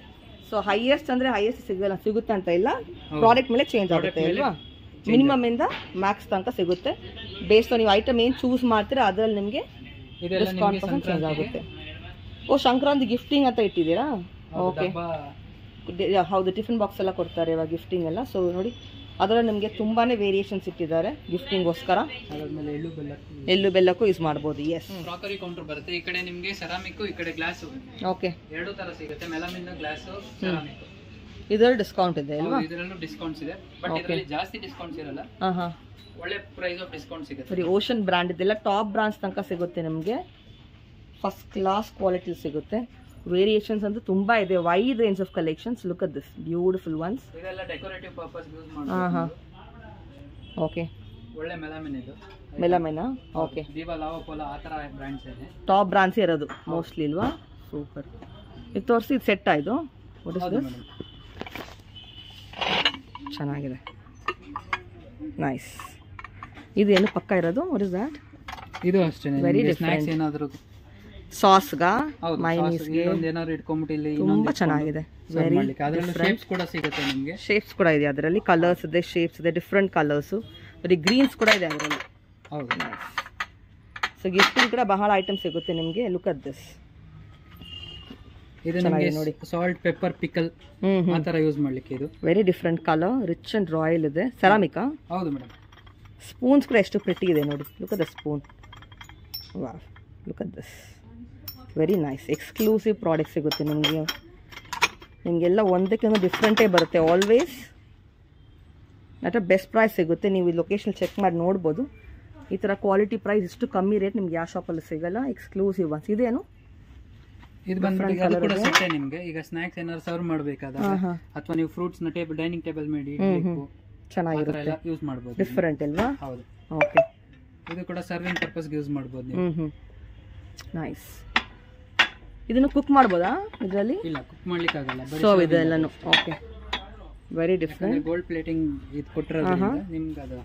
ಸೊ ಹೈಯೆಸ್ಟ್ ಅಂದ್ರೆ ಹೈಯೆಸ್ಟ್ ಸಿಗುತ್ತೆ ಅಂತ ಇಲ್ಲ, ಪ್ರಾಡಕ್ಟ್ ಮೇಲೆ ಚೇಂಜ್ ಆಗುತ್ತೆ ಅಲ್ವಾ? ಮಿನಿಮಮ್ ಇಂದ ಮ್ಯಾಕ್ಸ್ ತನಕ ಸಿಗುತ್ತೆ. ಬೇಸ್ಡ್ ನೀವು ಐಟಮ್ ಏನು ಚೂಸ್ ಮಾಡ್ತೀರಾ ಅದರಲ್ಲಿ ನಿಮಗೆ ಡಿಸ್ಕೌಂಟ್ ಚೇಂಜ್ ಆಗುತ್ತೆ. ಓ, ಸಂಕ್ರಾಂತಿ ಗಿಫ್ಟಿಂಗ್ ಅಂತ ಇಟ್ಟಿದ್ದೀರಾ? ಓಕೆ. ಹೌದು, ಟಿಫಿನ್ ಬಾಕ್ಸ್ ಎಲ್ಲ ಕೊಡ್ತಾರೆ ಇವಾಗ ಗಿಫ್ಟಿಂಗ್ ಎಲ್ಲ. ಸೊ ನೋಡಿ, ಅದರಲ್ಲಿ ನಿಮಗೆ ತುಂಬಾನೇ ವೇರಿಯೇಷನ್ಸ್ ಇಟ್ಟಿದ್ದಾರೆ ಗಿಫ್ಟಿಂಗ್ಗೋಸ್ಕರ. ಅದಾದ್ಮೇಲೆ ಎಳ್ಳು ಬೆಲ್ಲಕ್ಕೂ ಯೂಸ್ ಮಾಡ್ಬೋದು. ಎಸ್. ಕ್ರಾಕರಿ ಕೌಂಟರ್ ಬರುತ್ತೆ. ಈ ಕಡೆ ನಿಮಗೆ ಸೆರಾಮಿಕ್, ಈ ಕಡೆ ಗ್ಲಾಸ್. ಓಕೆ. ಎರಡು ತರ ಸಿಗುತ್ತೆ, ಮೆಲಮಿನ್, ಗ್ಲಾಸ್, ಸೆರಾಮಿಕ್. ಇದರಲ್ಲಿ ಡಿಸ್ಕೌಂಟ್ ಇದೆ ಅಲ್ವಾ? ಇದರಲ್ಲೂ ಡಿಸ್ಕೌಂಟ್ಸ್ ಇದೆ, ಬಟ್ ಇದರಲ್ಲಿ ಜಾಸ್ತಿ ಡಿಸ್ಕೌಂಟ್ಸ್ ಇರಲ್ಲ. ಒಳ್ಳೆ ಪ್ರೈಸ್ ಆಫ್ ಡಿಸ್ಕೌಂಟ್ ಸಿಗುತ್ತೆ. ಸರಿ, ಓಷನ್ ಬ್ರ್ಯಾಂಡ್ ಇದೆಲ್ಲ ಟಾಪ್ ಬ್ರಾಂಡ್ಸ್ ತನಕ ಸಿಗುತ್ತೆ ನಿಮಗೆ. ಫಸ್ಟ್ ಕ್ಲಾಸ್ ಕ್ವಾಲಿಟಿ ಸಿಗುತ್ತೆ. ವೇರಿಯೇಷನ್ಸ್ ಅಂತೂ ತುಂಬಾ ಇದೆ. Wide range of collections. Look at this beautiful once. ಇದೆಲ್ಲ ಡೆಕೋರೇಟಿವ್ ಪರ್ಪಸ್ ಯೂಸ್ ಮಾಡ್ಬೋದು. ಓಕೆ. ಒಳ್ಳೆ ಮೆಲಮಿನ್ ಇದು. ಮೆಲಮಿನಾ? ಓಕೆ. ದೀವಾ, ಲಾವಾ, ಪೋಲಾ ಆ ತರ ಬ್ರ್ಯಾಂಡ್ಸ್ ಇದೆ. ಟಾಪ್ ಬ್ರಾಂಡ್ಸ್ ಇರೋದು ಮೋಸ್ಟ್ಲಿ ಇಲ್ವಾ? ಸೂಪರ್. ಇದು ತೋರಿಸಿ, ಇದು ಸೆಟ್ ಆಯ್ತು. What is this? ಚೆನ್ನಾಗಿದೆ. ನೈಸ್. ಇದು ಏನು ಪಕ್ಕ ಇರೋದು? What is that? ಇದು ಅಷ್ಟೇ, ವೆರಿ ಡಿಫರೆಂಟ್. ಏನಾದರೂ ಸಾಸ್ಗಾ, ಮೈನೀಸ್ಗೆ ಏನಾದ್ರು ಇಟ್ಕೊಂಡ್ಬಿಟ್ಟು ಇಲ್ಲಿ ತುಂಬಾ ಚೆನ್ನಾಗಿದೆ. ವೆರಿ ಶೇಪ್ಸ್ ಕೂಡ ಸಿಗುತ್ತೆ ನಿಮಗೆ. ಶೇಪ್ಸ್ ಕೂಡ ಇದೆ ಅದರಲ್ಲಿ. ಕಲರ್ಸ್ ಇದೆ, ಶೇಪ್ಸ್ ಇದೆ, ಡಿಫ್ರೆಂಟ್ ಕಲರ್ಸು. ಬರೀ ಗ್ರೀನ್ಸ್ ಕೂಡ ಇದೆ ಅದರಲ್ಲಿ. ಹೌದು. ಸೊ ಗಿಫ್ಟಿಂಗ್ ಕೂಡ ಬಹಳ ಐಟಮ್ ಸಿಗುತ್ತೆ ನಿಮಗೆ. Look at this. ಇದು ನಿಮಗೆ ನೋಡಿ, ಸಾಲ್ಟ್, ಪೆಪ್ಪರ್, ಪಿಕಲ್ ಆ ತರ ಯೂಸ್ ಮಾಡ್ಲಿಕ್ಕೆ. ಇದು very different colour, rich and royal ಇದೆ. ಸೆರಾಮಿಕಾ? ಹೌದು ಮೇಡಮ್. ಸ್ಪೂನ್ಸ್ ಕೂಡ ಎಷ್ಟು ಪ್ರಿಟಿ ಇದೆ ನೋಡಿ. Look at the spoon. Wow, look at this. Very nice. Exclusive product ಸಿಗುತ್ತೆ ನಿಮಗೆ. ನಿಮಗೆಲ್ಲ ಒಂದಕ್ಕೊಂದು ಡಿಫ್ರೆಂಟೇ ಬರುತ್ತೆ ಆಲ್ವೇಸ್. ನಟ ಬೆಸ್ಟ್ ಪ್ರೈಸ್ ಸಿಗುತ್ತೆ. ನೀವು ಈ ಲೊಕೇಶನ್ ಚೆಕ್ ಮಾಡಿ ನೋಡ್ಬೋದು. ಈ ಥರ ಕ್ವಾಲಿಟಿ ಪ್ರೈಸ್ ಇಷ್ಟು ಕಮ್ಮಿ ರೇಟ್ ನಿಮ್ಗೆ ಯಾವ ಶಾಪಲ್ಲಿ ಸಿಗಲ್ಲ. Exclusive once. ಇದೇನು? ಇದು ಬಂದ್ಬಿಟ್ಟು ಅದು ಕೂಡ ಸೆಟ್ ನಿಮಗೆ. ಈಗ ಸ್ನಾಕ್ಸ್ ಏನಾದ್ರು ಸರ್ವ್ ಮಾಡಬೇಕಾದಾಗ ಅಥವಾ ನೀವು ಫ್ರೂಟ್ಸ್ ನ ಟೇಬಲ್, ಡೈನಿಂಗ್ ಟೇಬಲ್ ಮೇಲೆ ಇಡಬೇಕು, ಚೆನ್ನಾಗಿರುತ್ತೆ, ಯೂಸ್ ಮಾಡಬಹುದು. ಡಿಫರೆಂಟ್ ಅಲ್ವಾ? ಹೌದು. ಓಕೆ. ಇದು ಕೂಡ ಸರ್ವಿಂಗ್ ಪರ್ಪಸ್ ಯೂಸ್ ಮಾಡಬಹುದು ನೀವು. ನೈಸ್. ಇದನ್ನು ಕುಕ್ ಮಾಡ್ಬೋದಾ ಇದರಲ್ಲಿ? ಇಲ್ಲ, ಕುಕ್ ಮಾಡ್ಲಿಕ್ಕೆ ಆಗಲ್ಲ. ಸೊ ಇದೆಲ್ಲನೂ okay. Very different. Gold plating ಇದು ಕೊಟ್ಟಿರೋದ್ರಿಂದ ನಿಮ್ಗೆ ಅದು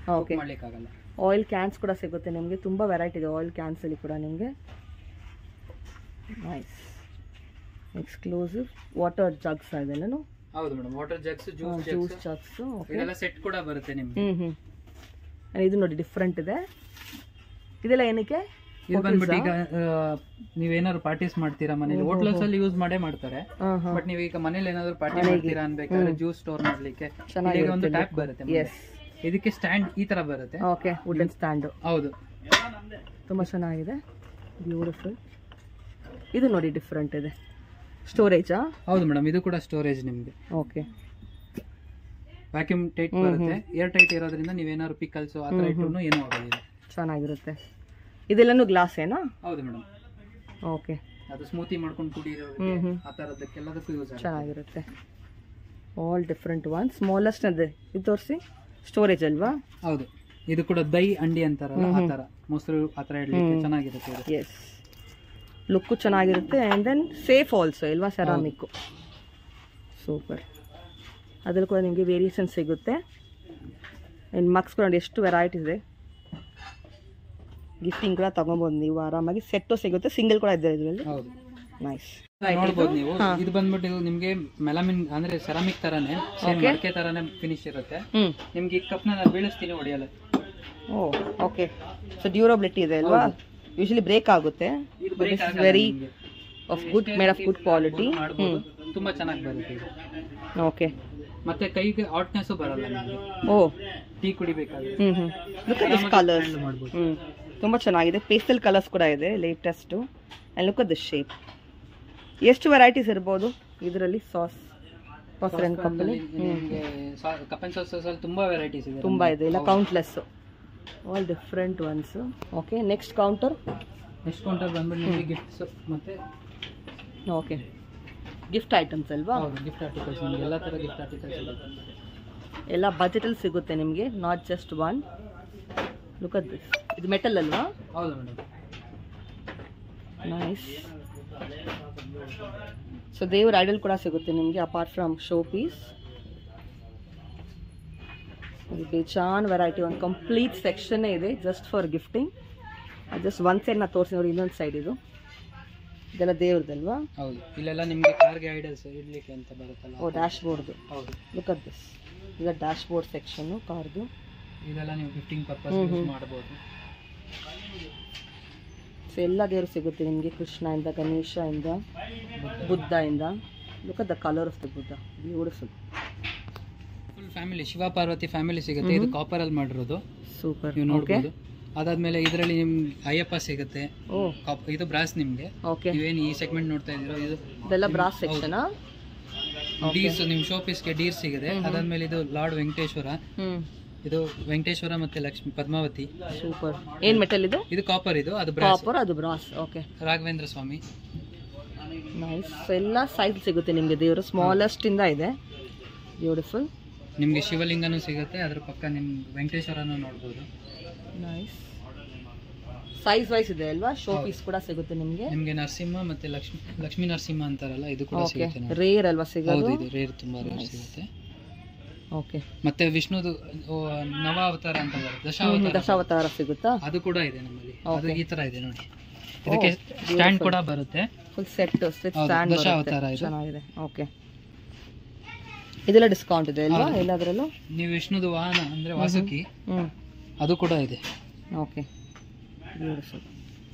ಕುಕ್ ಮಾಡ್ಲಿಕ್ಕೆ ಆಗಲ್ಲ. ಆಯಿಲ್ ಕ್ಯಾನ್ಸ್ ಕೂಡ ಸಿಗುತ್ತೆ ನಿಮಗೆ. ತುಂಬ ವೆರೈಟಿ ಇದೆ ಆಯಿಲ್ ಕ್ಯಾನ್ಸ್ ಅಲ್ಲಿ ಕೂಡ ನಿಮಗೆ. ನೈಸ್. ಎಕ್ಸ್ಕ್ಲೂಸಿವ್ ವಾಟರ್ ಜಗ್ಸ್ ಇದೆಲ್ಲನೂ. ಹೌದು ಮೇಡಮ್, ವಾಟರ್ ಜಗ್ಸ್, ಜ್ಯೂಸ್ ಜಗ್ಸ್. ಓಕೆ. ಇದೆಲ್ಲ ಸೆಟ್ ಕೂಡ ಬರುತ್ತೆ ನಿಮಗೆ. ಇದು ನೋಡಿ ಡಿಫರೆಂಟ್ ಇದೆ. ಇದೆಲ್ಲ ಏನಕ್ಕೆ? ಇದು ಬಂದ್ಬಿಟ್ಟು ಈಗ ನೀವೇನಾದ್ರು ಪಾರ್ಟೀಸ್ ಮಾಡ್ತೀರಾ ಮನೇಲಿ, ಹೋಟ್ಲಸ್ ಅಲ್ಲಿ ಯೂಸ್ ಮಾಡೇ ಮಾಡ್ತಾರೆ. ಬಟ್ ನೀವು ಈಗ ಮನೇಲಿ ಏನಾದ್ರು ಪಾರ್ಟಿ ಮಾಡ್ತೀರಾ ಅನ್ಬೇಕಾದ್ರೆ ಜ್ಯೂಸ್ ಸ್ಟೋರ್ ಮಾಡ್ಲಿಕ್ಕೆ ಒಂದು ಟ್ಯಾಪ್ ಬರುತ್ತೆ. ಇದಕ್ಕೆ ಸ್ಟ್ಯಾಂಡ್ ಈ ತರ ಬರುತ್ತೆ. Okay, wooden stand. ಹೌದು, ತುಂಬಾ ಚೆನ್ನಾಗಿದೆ, ಬ್ಯೂಟಿಫುಲ್. ಇದು ನೋಡಿ ಡಿಫ್ರೆಂಟ್ ಇದೆ. ಸ್ಟೋರೇಜಾ? ಹೌದು ಮೇಡಮ್, ಇದು ಕೂಡ ಸ್ಟೋರೇಜ್ ನಿಮ್ಗೆ. ಓಕೆ, ವ್ಯಾಕ್ಯೂಮ್ ಟೈಟ್ ಬರುತ್ತೆ. ಏರ್ ಟೈಟ್ ಇರೋದ್ರಿಂದ ನೀವೇನಾದ್ರು ಪಿಕಲ್ಸ್ ಆ ತರ ಇಟ್ಟರು ಏನೂ ಆಗೋದಿಲ್ಲ. ಚೆನ್ನಾಗಿರುತ್ತೆ. ಇದೆಲ್ಲನೂ ಗ್ಲಾಸ್ ಏನಾ? ಹೌದು ಮೇಡಮ್. ಓಕೆ, ಅದು ಸ್ಮೂತಿ ಮಾಡ್ಕೊಂಡು ಕುಡಿರೋ ಆ ತರದಕ್ಕೆಲ್ಲದಕ್ಕೂ ಯೂಸ್ ಆಗುತ್ತೆ. ಚೆನ್ನಾಗಿರುತ್ತೆ. All different one. ಸ್ಮಾಲೆಸ್ಟ್ ಅದೇ ಇದು ತೋರಿಸಿ. ಸ್ಟೋರೇಜ್ ಅಲ್ವಾ? ಹೌದು, ಇದು ಕೂಡ ದೈ ಅಂಡಿ ಅಂತಾರಲ್ಲ ಆ ತರ, ಮೊಸರು ಆ ತರ ಇಡ್ಲಿಕ್ಕೆ ಚೆನ್ನಾಗಿರುತ್ತೆ. ಎಸ್, ಲುಕ್ಕು ಚೆನ್ನಾಗಿರುತ್ತೆ ಆ್ಯಂಡ್ ದೆನ್ ಸೇಫ್ ಆಲ್ಸೋ ಇಲ್ವಾ? ಸೆರಾಮಿಕ್ಕು ಸೂಪರ್. ಅದ್ರಲ್ಲಿ ಕೂಡ ನಿಮಗೆ ವೇರಿಯೇಷನ್ ಸಿಗುತ್ತೆ. ಆ್ಯಂಡ್ ಮಗ್ಸ್ ಕೂಡ ಎಷ್ಟು ವೆರೈಟೀಸ್ ಇದೆ. ಗಿಫ್ಟಿಂಗ್ ಕೂಡ ತಗೊಬೋದು ನೀವು ಆರಾಮಾಗಿ. ಸೆಟ್ಟು ಸಿಗುತ್ತೆ, ಸಿಂಗಲ್ ಕೂಡ ಇದೆ ಇದರಲ್ಲಿ. ಹೌದು, ನೈಸ್. ನೋಡ್ಬೋದು ನೀವು. ಇದು ಬಂದ್ಬಿಟ್ಟು ನಿಮ್ಗೆ ಮೆಲಾಮಿನ್ ಅಂದ್ರೆ ಸೆರಾಮಿಕ್ ತರಾನೇ, ಮಡಕೆ ತರಾನೇ ಫಿನಿಶ್ ಇರುತ್ತೆ. ನಿಮ್ಗೆ ಈ ಕಪ್ ನಾನು ಬೀಳಿಸ್ತೀನಿ, ಹೊಡೆಯಲ್ಲ. ಓ ಓಕೆ, ಸೊ ಡ್ಯೂರಬಿಲಿಟಿ ಇದೆ ಅಲ್ವಾ? ಯೂಶಲಿ ಬ್ರೇಕ್ ಆಗುತ್ತೆ. Very of good, made of good quality. ತುಂಬಾ ಚೆನ್ನಾಗಿ ಬರುತ್ತೆ. ಓಕೆ, ಮತ್ತೆ ಕೈಗೆ ಹಾಟ್ನೆಸ್ ಬರಲ್ಲ ನಿಮಗೆ. ಓ, ಟೀ ಕುಡಿಬೇಕಾದ್ರೆ. Look at this colours. ತುಂಬ ಚೆನ್ನಾಗಿದೆ. ಪೇಸ್ಟಲ್ ಕಲರ್ಸ್ ಕೂಡ ಇದೆ, latest. And look at this shape. ಎಷ್ಟು ವೆರೈಟೀಸ್ ಇರ್ಬೋದು ಇದರಲ್ಲಿ? Sauce company cup and sauces ಅಲ್ಲಿ ತುಂಬಾ ವೆರೈಟೀಸ್ ಇದೆ. ತುಂಬ ಇದೆ, ಇಲ್ಲ countless. All different once. Okay, next counter ಬಂದ್ಬಿಟ್ಟು ನಿಮಗೆ ಗಿಫ್ಟ್ಸ್ ಮತ್ತೆ ಓಕೆ ಗಿಫ್ಟ್ ಐಟಮ್ಸ್ ಅಲ್ವಾ? ಹೌದು, ಗಿಫ್ಟ್ ಆರ್ಟಿಕಲ್ಸ್ ನಿಮಗೆ ಎಲ್ಲ ಥರ ಗಿಫ್ಟ್ ಆರ್ಟಿಕಲ್ಸ್ ಸಿಗುತ್ತೆ. ಎಲ್ಲ ಬಜೆಟಲ್ಲಿ ಸಿಗುತ್ತೆ ನಿಮಗೆ, not just one. Look at this. ಇದು ಮೆಟಲ್ ಅಲ್ವಾ? ಹೌದು ಮೇಡಮ್. ನೈಸ್. ಸೊ ದೇವ್ರ ಐಡಲ್ ಕೂಡ ಸಿಗುತ್ತೆ ನಿಮಗೆ, ಅಪಾರ್ಟ್ ಫ್ರಮ್ ಶೋ ಪೀಸ್. ಬೇಜಾನ್ ವೆರೈಟಿ, ಒಂದು ಕಂಪ್ಲೀಟ್ ಸೆಕ್ಷನ್ನೇ ಇದೆ ಜಸ್ಟ್ ಫಾರ್ ಗಿಫ್ಟಿಂಗ್. ಜಸ್ಟ್ ಒಂದು ಸೈಡ್ ನಾ ತೋರಿಸಿ ನೋಡಿ, ಇನ್ನೊಂದು ಸೈಡ್ ಇದು. ಇದೆಲ್ಲ ದೇವ್ರದಲ್ವಾ? ಹೌದು, ಇಲ್ಲೆಲ್ಲ ನಿಮಗೆ ಕಾರ್ಗೆ ಐಡಲ್ಸ್ ಇಡ್ಲಿಕ್ಕೆ ಅಂತ ಬರುತ್ತಲ್ಲ. ಓ, ಡ್ಯಾಶ್ ಬೋರ್ಡ್ದು. ಹೌದು, ಲುಕ್ ಅಟ್ ದಿಸ್. ಈಗ ಡ್ಯಾಶ್ ಬೋರ್ಡ್ ಸೆಕ್ಷನ್ನು ಕಾರ್ದು. ಇದೆಲ್ಲ ನೀವು ಗಿಫ್ಟಿಂಗ್ ಪರ್ಪಸ್ ಯೂಸ್ ಮಾಡಬಹುದು. ಸೊ ಎಲ್ಲ ದೇವರು ಸಿಗುತ್ತೆ ನಿಮಗೆ, ಕೃಷ್ಣ ಇಂದ, ಗಣೇಶ ಇಂದ, ಬುದ್ಧ ಇಂದ. Look at the colour of the Buddha, beautiful. Full family, Shiva Parvati family ಸಿಗುತ್ತೆ. ಇದು ಕಾಪರ್ ಅಲ್ಲಿ ಮಾಡಿರೋದು. ಸೂಪರ್, ನೀವು ನೋಡಬಹುದು. ಅದಾದ್ಮೇಲೆ ಇದರಲ್ಲಿ ನಿಮ್ಗೆ ಅಯ್ಯಪ್ಪ ಸಿಗುತ್ತೆ. ಇದು ಬ್ರಾಸ್ ನಿಮ್ಗೆ. ನೀವೇನು ಈ ಸೆಗ್ಮೆಂಟ್ ನೋಡ್ತಾ ಇದೀರೋ ಇದೆಲ್ಲ ಬ್ರಾಸ್ ಸೆಕ್ಷನ್. ಡೀರ್ಸ್ ನಿಮ್ ಶೋ ಪೀಸ್ಗೆ ಡೀರ್ ಸಿಗುತ್ತೆ. ಅದಾದ್ಮೇಲೆ ಇದು ಲಾರ್ಡ್ ವೆಂಕಟೇಶ್ವರ. ಇದು ವೆಂಕಟೇಶ್ವರ ಮತ್ತೆ ಲಕ್ಷ್ಮಿ ಪದ್ಮಾವತಿ. ಸೂಪರ್. ಏನ್ ಮೆಟಲ್ ಇದು? ಇದು ಕಾಪರ್, ಇದು ಅದು ಬ್ರಾಸ್. ಕಾಪರ್, ಅದು ಬ್ರಾಸ್. ಓಕೆ, ರಾಘವೇಂದ್ರ ಸ್ವಾಮಿ. ನೈಸ್. ಎಲ್ಲ ಸೈಜ್ ಸಿಗುತ್ತೆ ನಿಮಗೆ ದೇವರು, ಸ್ಮಾಲೆಸ್ಟ್ ಇಂದ ಇದೆ. ಬ್ಯೂಟಿಫುಲ್. ನಿಮ್ಗೆ ಶಿವಲಿಂಗನೂ ಸಿಗುತ್ತೆ, ಅದ್ರ ಪಕ್ಕ ನಿಮ್ ವೆಂಕಟೇಶ್ವರನೂ ನೋಡ್ಬೋದು. ನೈಸ್. ಸೈಜ್ ವೈಸ್ ಇದೆ ಅಲ್ವಾ? ಶೋ ಪೀಸ್ ಕೂಡ ಸಿಗುತ್ತೆ ನಿಮಗೆ. ನಿಮಗೆ ನರಸಿಂಹ ಮತ್ತೆ ಲಕ್ಷ್ಮೀ ನರಸಿಂಹ ಅಂತಾರಲ್ಲ, ಇದು ಕೂಡ ಸಿಗುತ್ತೆ. ರೇರ್ ಅಲ್ವಾ ಸಿಗೋದು? ಇದು ರೇರ್, ತುಂಬಾ ರೇರ್ ಸಿಗುತ್ತೆ. ಓಕೆ, ಮತ್ತೆ ವಿಷ್ಣುದು ನವ ಅವತಾರ ಅಂತ ಬರುತ್ತೆ, ದಶಾವತಾರ ಸಿಗುತ್ತಾ? ಅದು ಕೂಡ ಇದೆ ನಮ್ಮಲ್ಲಿ. ಅದು ಈ ತರ ಇದೆ ನೋಡಿ. ಇದಕ್ಕೆ ಸ್ಟ್ಯಾಂಡ್ ಕೂಡ ಬರುತ್ತೆ, ಫುಲ್ ಸೆಟ್ ಸ್ಟ್ಯಾಂಡ್. ದಶಾವತಾರ ಇದು ಚೆನ್ನಾಗಿದೆ. ಓಕೆ, ಇದೆಲ್ಲ ಡಿಸ್ಕೌಂಟ್ ಇದೆ ಅಲ್ವಾ ಎಲ್ಲದರಲ್ಲೂ? ನೀವು ವಿಷ್ಣುದು ವಾಹನ ಅಂದ್ರೆ ವಾಸುಕಿ, ಅದು ಕೂಡ ಇದೆ. Okay, beautiful.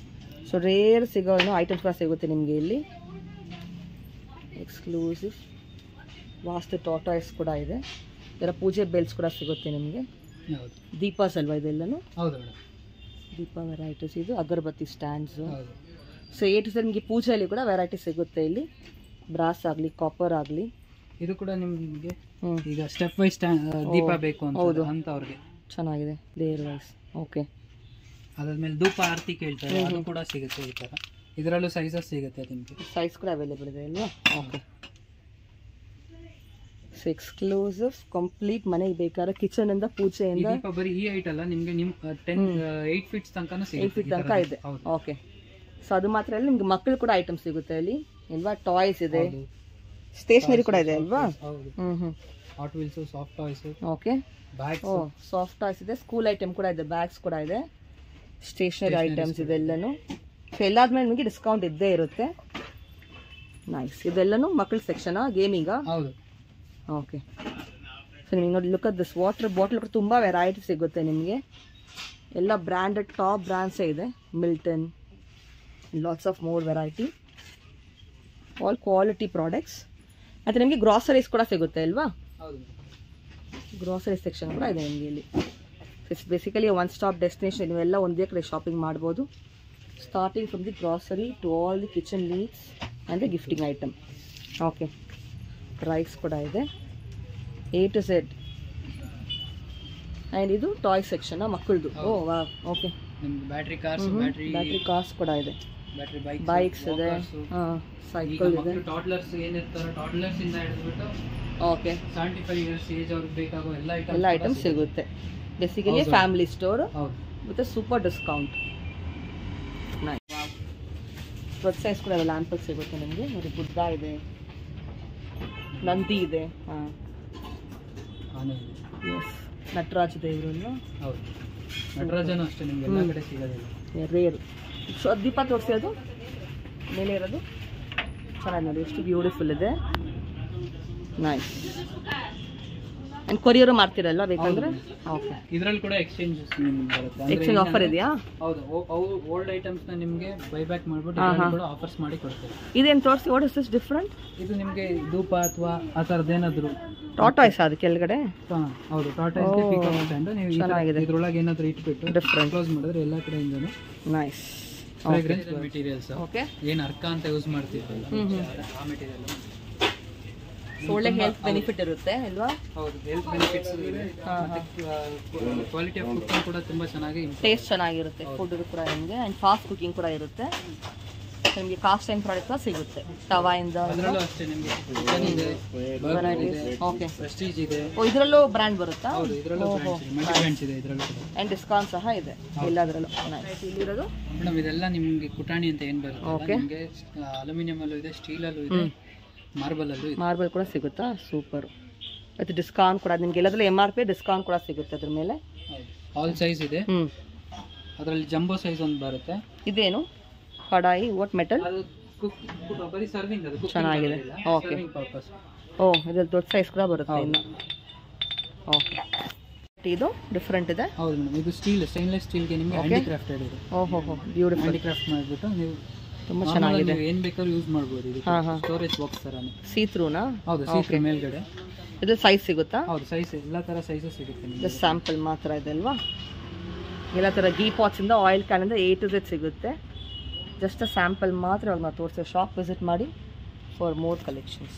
ಸೊ ರೇರ್ ಸಿಗೋ ಐಟಮ್ಸ್ ಕೂಡ ಸಿಗುತ್ತೆ ನಿಮಗೆ ಇಲ್ಲಿ. ಎಕ್ಸ್ಕ್ಲೂಸಿವ್ ವಾಸ್ತು ಟಾಟಾಯ್ಸ್ ಕೂಡ ಇದೆ. ಇದರ ಪೂಜೆ ಬೆಲ್ಸ್ ಕೂಡ ಸಿಗುತ್ತೆ ನಿಮಗೆ. ದೀಪಾಸ್ ಅಲ್ವಾ ಇದೆಲ್ಲನೂ? ಹೌದು ಮೇಡಮ್, ದೀಪ ವೆರೈಟೀಸ್. ಇದು ಅಗರಬತ್ತಿ ಸ್ಟ್ಯಾಂಡ್ಸು. ಸೊ ಏಟ್ ಸರ್ ನಿಮಗೆ ಪೂಜೆಯಲ್ಲಿ ಕೂಡ ವೆರೈಟಿ ಸಿಗುತ್ತೆ ಇಲ್ಲಿ, ಬ್ರಾಸ್ ಆಗಲಿ ಕಾಪರ್ ಆಗಲಿ. ಇದು ಕೂಡ ನಿಮಗೆ ಈಗ ಸ್ಟೆಪ್ ವೈಸ್ ದೀಪ ಬೇಕು ಅಂತ ಅವ್ರಿಗೆ ಚೆನ್ನಾಗಿದೆ, ಲೇಯರ್ ವೈಸ್. ಓಕೆ, ಅದಾದ್ಮೇಲೆ ಧೂಪ ಆರತಿ ಕೇಳ್ತಾರೆ, ಅದು ಕೂಡ ಸಿಗುತ್ತೆ ಈ ಥರ. ಇದರಲ್ಲೂ ಸೈಜಸ್ ಸಿಗುತ್ತೆ ನಿಮಗೆ, ಸೈಜ್ ಕೂಡ ಅವೈಲೇಬಲ್ ಇದೆ ಅಲ್ವಾ? ಓಕೆ, ಎಕ್ಸ್ಕ್ಲೂಸಿವ್ ಕಂಪ್ಲೀಟ್ ಮನೆಗೆ ಬೇಕಾದ್ರೆ ಕಿಚನ್ ಇಂದ ಪೂಜೆಯಿಂದ. ದೀಪ ಬರೀ ಈ ಹೈಟ್ ಅಲ್ಲ, ನಿಮಗೆ 8 ಫೀಟ್ ತನಕನೂ ಸಿಗುತ್ತೆ. 8 ಫೀಟ್ ತನಕ ಇದೆ. ಓಕೆ, ಸೊ ಅದು ಮಾತ್ರ ಅಲ್ಲ, ನಿಮ್ಗೆ ಮಕ್ಕಳು ಕೂಡ ಐಟಮ್ ಸಿಗುತ್ತೆ ಅಲ್ಲಿ ಅಲ್ವಾ? ಟಾಯ್ಸ್ ಇದೆ, ಸ್ಟೇಷನರಿ ಕೂಡ ಇದೆ ಅಲ್ವಾ? Hot wheels, soft toys. Okay, bags. Soft toys ಇದೆ, ಸ್ಕೂಲ್ ಐಟಮ್ ಕೂಡ ಇದೆ, ಬ್ಯಾಗ್ಸ್ ಕೂಡ ಇದೆ, ಸ್ಟೇಷನರಿ ಐಟಮ್ಸ್ ಇದೆಲ್ಲನೂ. ಸೊ ಎಲ್ಲಾದ್ಮೇಲೆ ನಿಮಗೆ ಡಿಸ್ಕೌಂಟ್ ಇದ್ದೇ ಇರುತ್ತೆ. ನೈಸ್. ಇದೆಲ್ಲನೂ ಮಕ್ಕಳ ಸೆಕ್ಷನ್, ಗೇಮಿಂಗಾ? ಹೌದು. ಓಕೆ, ಸೊ ನಿಮಗೆ ನೋಡಿ, look at this. Water bottle ತುಂಬ ವೆರೈಟಿ ಸಿಗುತ್ತೆ ನಿಮಗೆ. ಎಲ್ಲ ಬ್ರ್ಯಾಂಡೆಡ್ ಟಾಪ್ ಬ್ರ್ಯಾಂಡ್ಸೇ ಇದೆ. Milton, lots of more variety, all quality products. ಮತ್ತು ನಿಮಗೆ ಗ್ರಾಸರೀಸ್ ಕೂಡ ಸಿಗುತ್ತೆ ಅಲ್ವಾ? ಹೌದು, ಗ್ರಾಸರಿ ಸೆಕ್ಷನ್ ಕೂಡ ಇದೆ ನಿಮಗೆ ಇಲ್ಲಿ. It's basically one stop destination. ನೀವೆಲ್ಲ ಒಂದೇ ಕಡೆ ಶಾಪಿಂಗ್ ಮಾಡ್ಬೋದು, starting from the grocery to all the kitchen needs and the gifting item. Okay, price ಕೂಡ ಇದೆ A to Z. ಆ್ಯಂಡ್ ಇದು ಟಾಯ್ ಸೆಕ್ಷನ್ ಮಕ್ಕಳದು. ಓ ವಾ, ಓಕೆ. ನಿಮ್ಗೆ ಬ್ಯಾಟ್ರಿ ಕಾರ್ಸ್, ಬ್ಯಾಟ್ರಿ ಕಾರ್ಸ್ ಕೂಡ ಇದೆ, ಬ್ಯಾಟ್ರಿ ಬೈಕ್ಸ್ ಇದೆ, ಸೈಕಲ್ ಇದೆ. ಟಾಡ್ಲರ್ಸ್ ಏನಿರ್ತಾರೋ ಟಾಡ್ಲರ್ಸ್ ಇಂದ ಹಿಡಿದ್ಬಿಟ್ಟು ಓಕೆ 75 ಇಯರ್ಸ್ ಏಜ್ ಅವ್ರಿಗೆ ಬೇಕಾಗೋ ಎಲ್ಲ ಐಟಮ್ ಸಿಗುತ್ತೆ. ಬೇಸಿಕಲಿ ಫ್ಯಾಮಿಲಿ ಸ್ಟೋರ್ ಹೌದು, ವಿತ್ ಸೂಪರ್ ಡಿಸ್ಕೌಂಟ್. ಪ್ರತಿ ಸೈಜ್ ಕೂಡ ಲ್ಯಾಂಪಲ್ ಸಿಗುತ್ತೆ ನಿಮಗೆ. ನೋಡಿ, ಬುದ್ಧ ಇದೆ, ನಂದಿ ಇದೆ, ಹಾಂ, ಆನೆ ಇದೆ, ಎಸ್, ನಟರಾಜ ದೇವರನ್ನು. ಹೌದು, ನಟರಾಜನೂ ಅಷ್ಟೇ ನಿಮ್ಗೆ ಎಲ್ಲ ಕಡೆ ಸಿಗೋದಿಲ್ಲ, ರೇರು. ದೀಪ ತೋರಿಸೋದು ಮೇಲೆ ಇರೋದು ಚೆನ್ನಾಗಿ ನೋಡಿ, ಎಷ್ಟು ಬ್ಯೂಟಿಫುಲ್ ಇದೆ, ನೈಸ್. ಆ್ಯಂಡ್ ಕೊರಿಯರು ಮಾಡ್ತೀರಲ್ಲ ಬೇಕಂದ್ರೆ? ಓಕೆ. ಇದರಲ್ಲಿ ಕೂಡ ಎಕ್ಸ್ಚೇಂಜ್ ಬರುತ್ತೆ. ಎಕ್ಸ್ಚೇಂಜ್ ಆಫರ್ ಇದೆಯಾ? ಹೌದು, ಓಲ್ಡ್ ಐಟಮ್ಸ್ ನ ನಿಮಗೆ ಬೈ ಬ್ಯಾಕ್ ಮಾಡ್ಬಿಟ್ಟು ಕೂಡ ಆಫರ್ಸ್ ಮಾಡಿ ಕೊಡ್ತೇವೆ. ಇದೇನು ತೋರಿಸಿ, ವಾಟ್ ಇಸ್ ದಿಸ್ ಡಿಫ್ರೆಂಟ್? ಇದು ನಿಮಗೆ ಧೂಪ ಅಥವಾ ಆ ಥರದ್ದು ಏನಾದರೂ ಟಾಟಾಯ್ಸ್ ಅದು ಕೆಳಗಡೆ? ಹೌದು, ಟಾಟಾಯ್ಸ್ ಪೀಕಾಕ್ ಸ್ಟ್ಯಾಂಡ್. ನೀವು ಚೆನ್ನಾಗಿದೆ. ಇದ್ರೊಳಗೆ ಏನಾದರೂ ಇಟ್ಬಿಟ್ಟು ಡಿಫ್ರೆಂಟ್ ಕ್ಲೋಸ್ ಮಾಡಿದ್ರೆ ಎಲ್ಲ ಕಡೆಯಿಂದನೂ ನೈಸ್ ಫ್ರೇಗ್ರೆನ್ಸ್ ಮೆಟೀರಿಯಲ್ಸ್. ಓಕೆ. ಏನು ಅರ್ಕ ಅಂತ ಯೂಸ್ ಮಾಡ್ತಿದ್ವಲ್ಲ ಆ ಮೆಟೀರಿಯಲ್. ಒಳ್ಳೆ ಹೆಲ್ತ್ ಬೆನಿಫಿಟ್ ಇರುತ್ತೆ ಅಲ್ವಾ? ಹೌದು, ಹೆಲ್ತ್ ಬೆನಿಫಿಟ್ಸ್ ಇದೆ. ಕ್ವಾಲಿಟಿ ಆಫ್ ಕುಕಿಂಗ್ ಕೂಡ ತುಂಬ ಚೆನ್ನಾಗಿ, ಟೇಸ್ಟ್ ಚೆನ್ನಾಗಿರುತ್ತೆ ಫುಡ್ ಕೂಡ ನಿಮಗೆ. ಆ್ಯಂಡ್ ಫಾಸ್ಟ್ ಕುಕಿಂಗ್ ಕೂಡ ಇರುತ್ತೆ ನಿಮಗೆ. ಕಾಸ್ಟ್ ಟೈಮ್ ಪ್ರಾಡಕ್ಟ್ ಕೂಡ ಸಿಗುತ್ತೆ ತವಾಯಿಂದ. ಅದರಲ್ಲೂ ಅಷ್ಟೇ ನಿಮಗೆ ಕಿಚನ್ ಇದೆ, ಓಕೆ, ಪ್ರೆಸ್ಟೀಜ್ ಇದೆ. ಓ, ಇದರಲ್ಲೂ ಬ್ರ್ಯಾಂಡ್ ಬರುತ್ತಾ? ಹೌದು, ಇದರಲ್ಲೂ ಮಲ್ಟಿ ಬ್ರ್ಯಾಂಡ್ಸ್ ಇದೆ ಇದರಲ್ಲೂ ಕೂಡ. ಆ್ಯಂಡ್ ಡಿಸ್ಕೌಂಟ್ ಸಹ ಇದೆ ಎಲ್ಲದರಲ್ಲೂ. ಇಲ್ಲಿರೋದು ಮೇಡಮ್ ಇದೆಲ್ಲ ನಿಮಗೆ ಕುಟಾಣಿ ಅಂತ ಏನು ಬರುತ್ತೆ, ನಿಮಗೆ ಅಲ್ಯೂಮಿನಿಯಂ ಅಲ್ಲೂ ಇದೆ, ಸ್ಟೀಲ್ ಅಲ್ಲೂ ಇದೆ, ಮಾರ್ಬಲ್ ಅಲ್ಲೂ ಇದೆ. ಮಾರ್ಬಲ್ ಕೂಡ ಸಿಗುತ್ತಾ? ಸೂಪರ್. ಮತ್ತು ಡಿಸ್ಕೌಂಟ್ ಕೂಡ ನಿಮ್ಗೆ ಎಲ್ಲದರಲ್ಲೂ MRP ಡಿಸ್ಕೌಂಟ್ ಕೂಡ ಸಿಗುತ್ತೆ ಅದ್ರ ಮೇಲೆ. ಆಲ್ ಸೈಜ್ ಇದೆ. ಅದರಲ್ಲಿ ಜಂಬೋ ಸೈಜ್ ಒಂದು ಬರುತ್ತೆ. ಇದೇನು ಕಡಾಯಿ? What metal? ಅದು ಬರೀ ಸರ್ವಿಂಗ್, ಅದು ಚೆನ್ನಾಗಿದೆ. ಓಕೆ. ಪರ್ಪಸ್. ಓ, ಇದ್ರಲ್ಲಿ ದೊಡ್ಡ ಸೈಜ್ ಕೂಡ ಬರುತ್ತೆ ಇನ್ನು. ಓಕೆ, ಇದು ಡಿಫ್ರೆಂಟ್ ಇದೆ. ಹೌದು ಮೇಡಮ್, ಇದು ಸ್ಟೀಲ್, ಸ್ಟೈನ್ಲೆಸ್ ಸ್ಟೀಲ್ಗೆ ನಿಮಗೆ ಹ್ಯಾಂಡಿಕ್ರಾಫ್ಟೆಡ್ ಇದೆ. ಓಹೋ, ಬ್ಯೂಟಿಫುಲ್. ಹ್ಯಾಂಡಿಕ್ರಾಫ್ಟ್ ಮಾಡಿಬಿಟ್ಟು ನೀವು ತುಂಬ ಚೆನ್ನಾಗಿದೆ. ಏನು ಬೇಕಾದ್ರೂ ಯೂಸ್ ಮಾಡ್ಬೋದು. ಇದು ಸ್ಟೋರೇಜ್ ಬಾಕ್ಸ್ ಥರನೇ. ಸೀತ್रूನಾ? ಹೌದು, ಸೀತ್ರೂ ಮೇಲ್ಗಡೆ. ಇದು ಸೈಜ್ ಸಿಗುತ್ತಾ? ಹೌದು, ಸೈಜ್ ಎಲ್ಲ ಥರ ಸೈಜಸ್ ಸಿಗುತ್ತೆ ನಿಮಗೆ. ಜಸ್ಟ್ ಸ್ಯಾಂಪಲ್ ಮಾತ್ರ ಇದೆ ಅಲ್ವಾ? ಎಲ್ಲ ಥರ ಗೀ ಪಾಟ್ಸಿಂದ ಆಯಿಲ್ ಕ್ಯಾನಿಂದ A to Z ಸಿಗುತ್ತೆ. ಜಸ್ಟ್ ಸ್ಯಾಂಪಲ್ ಮಾತ್ರ ನಾವು ತೋರಿಸ್ತೀವಿ. ಶಾಪ್ ವಿಸಿಟ್ ಮಾಡಿ ಫಾರ್ ಮೋರ್ ಕಲೆಕ್ಷನ್ಸ್.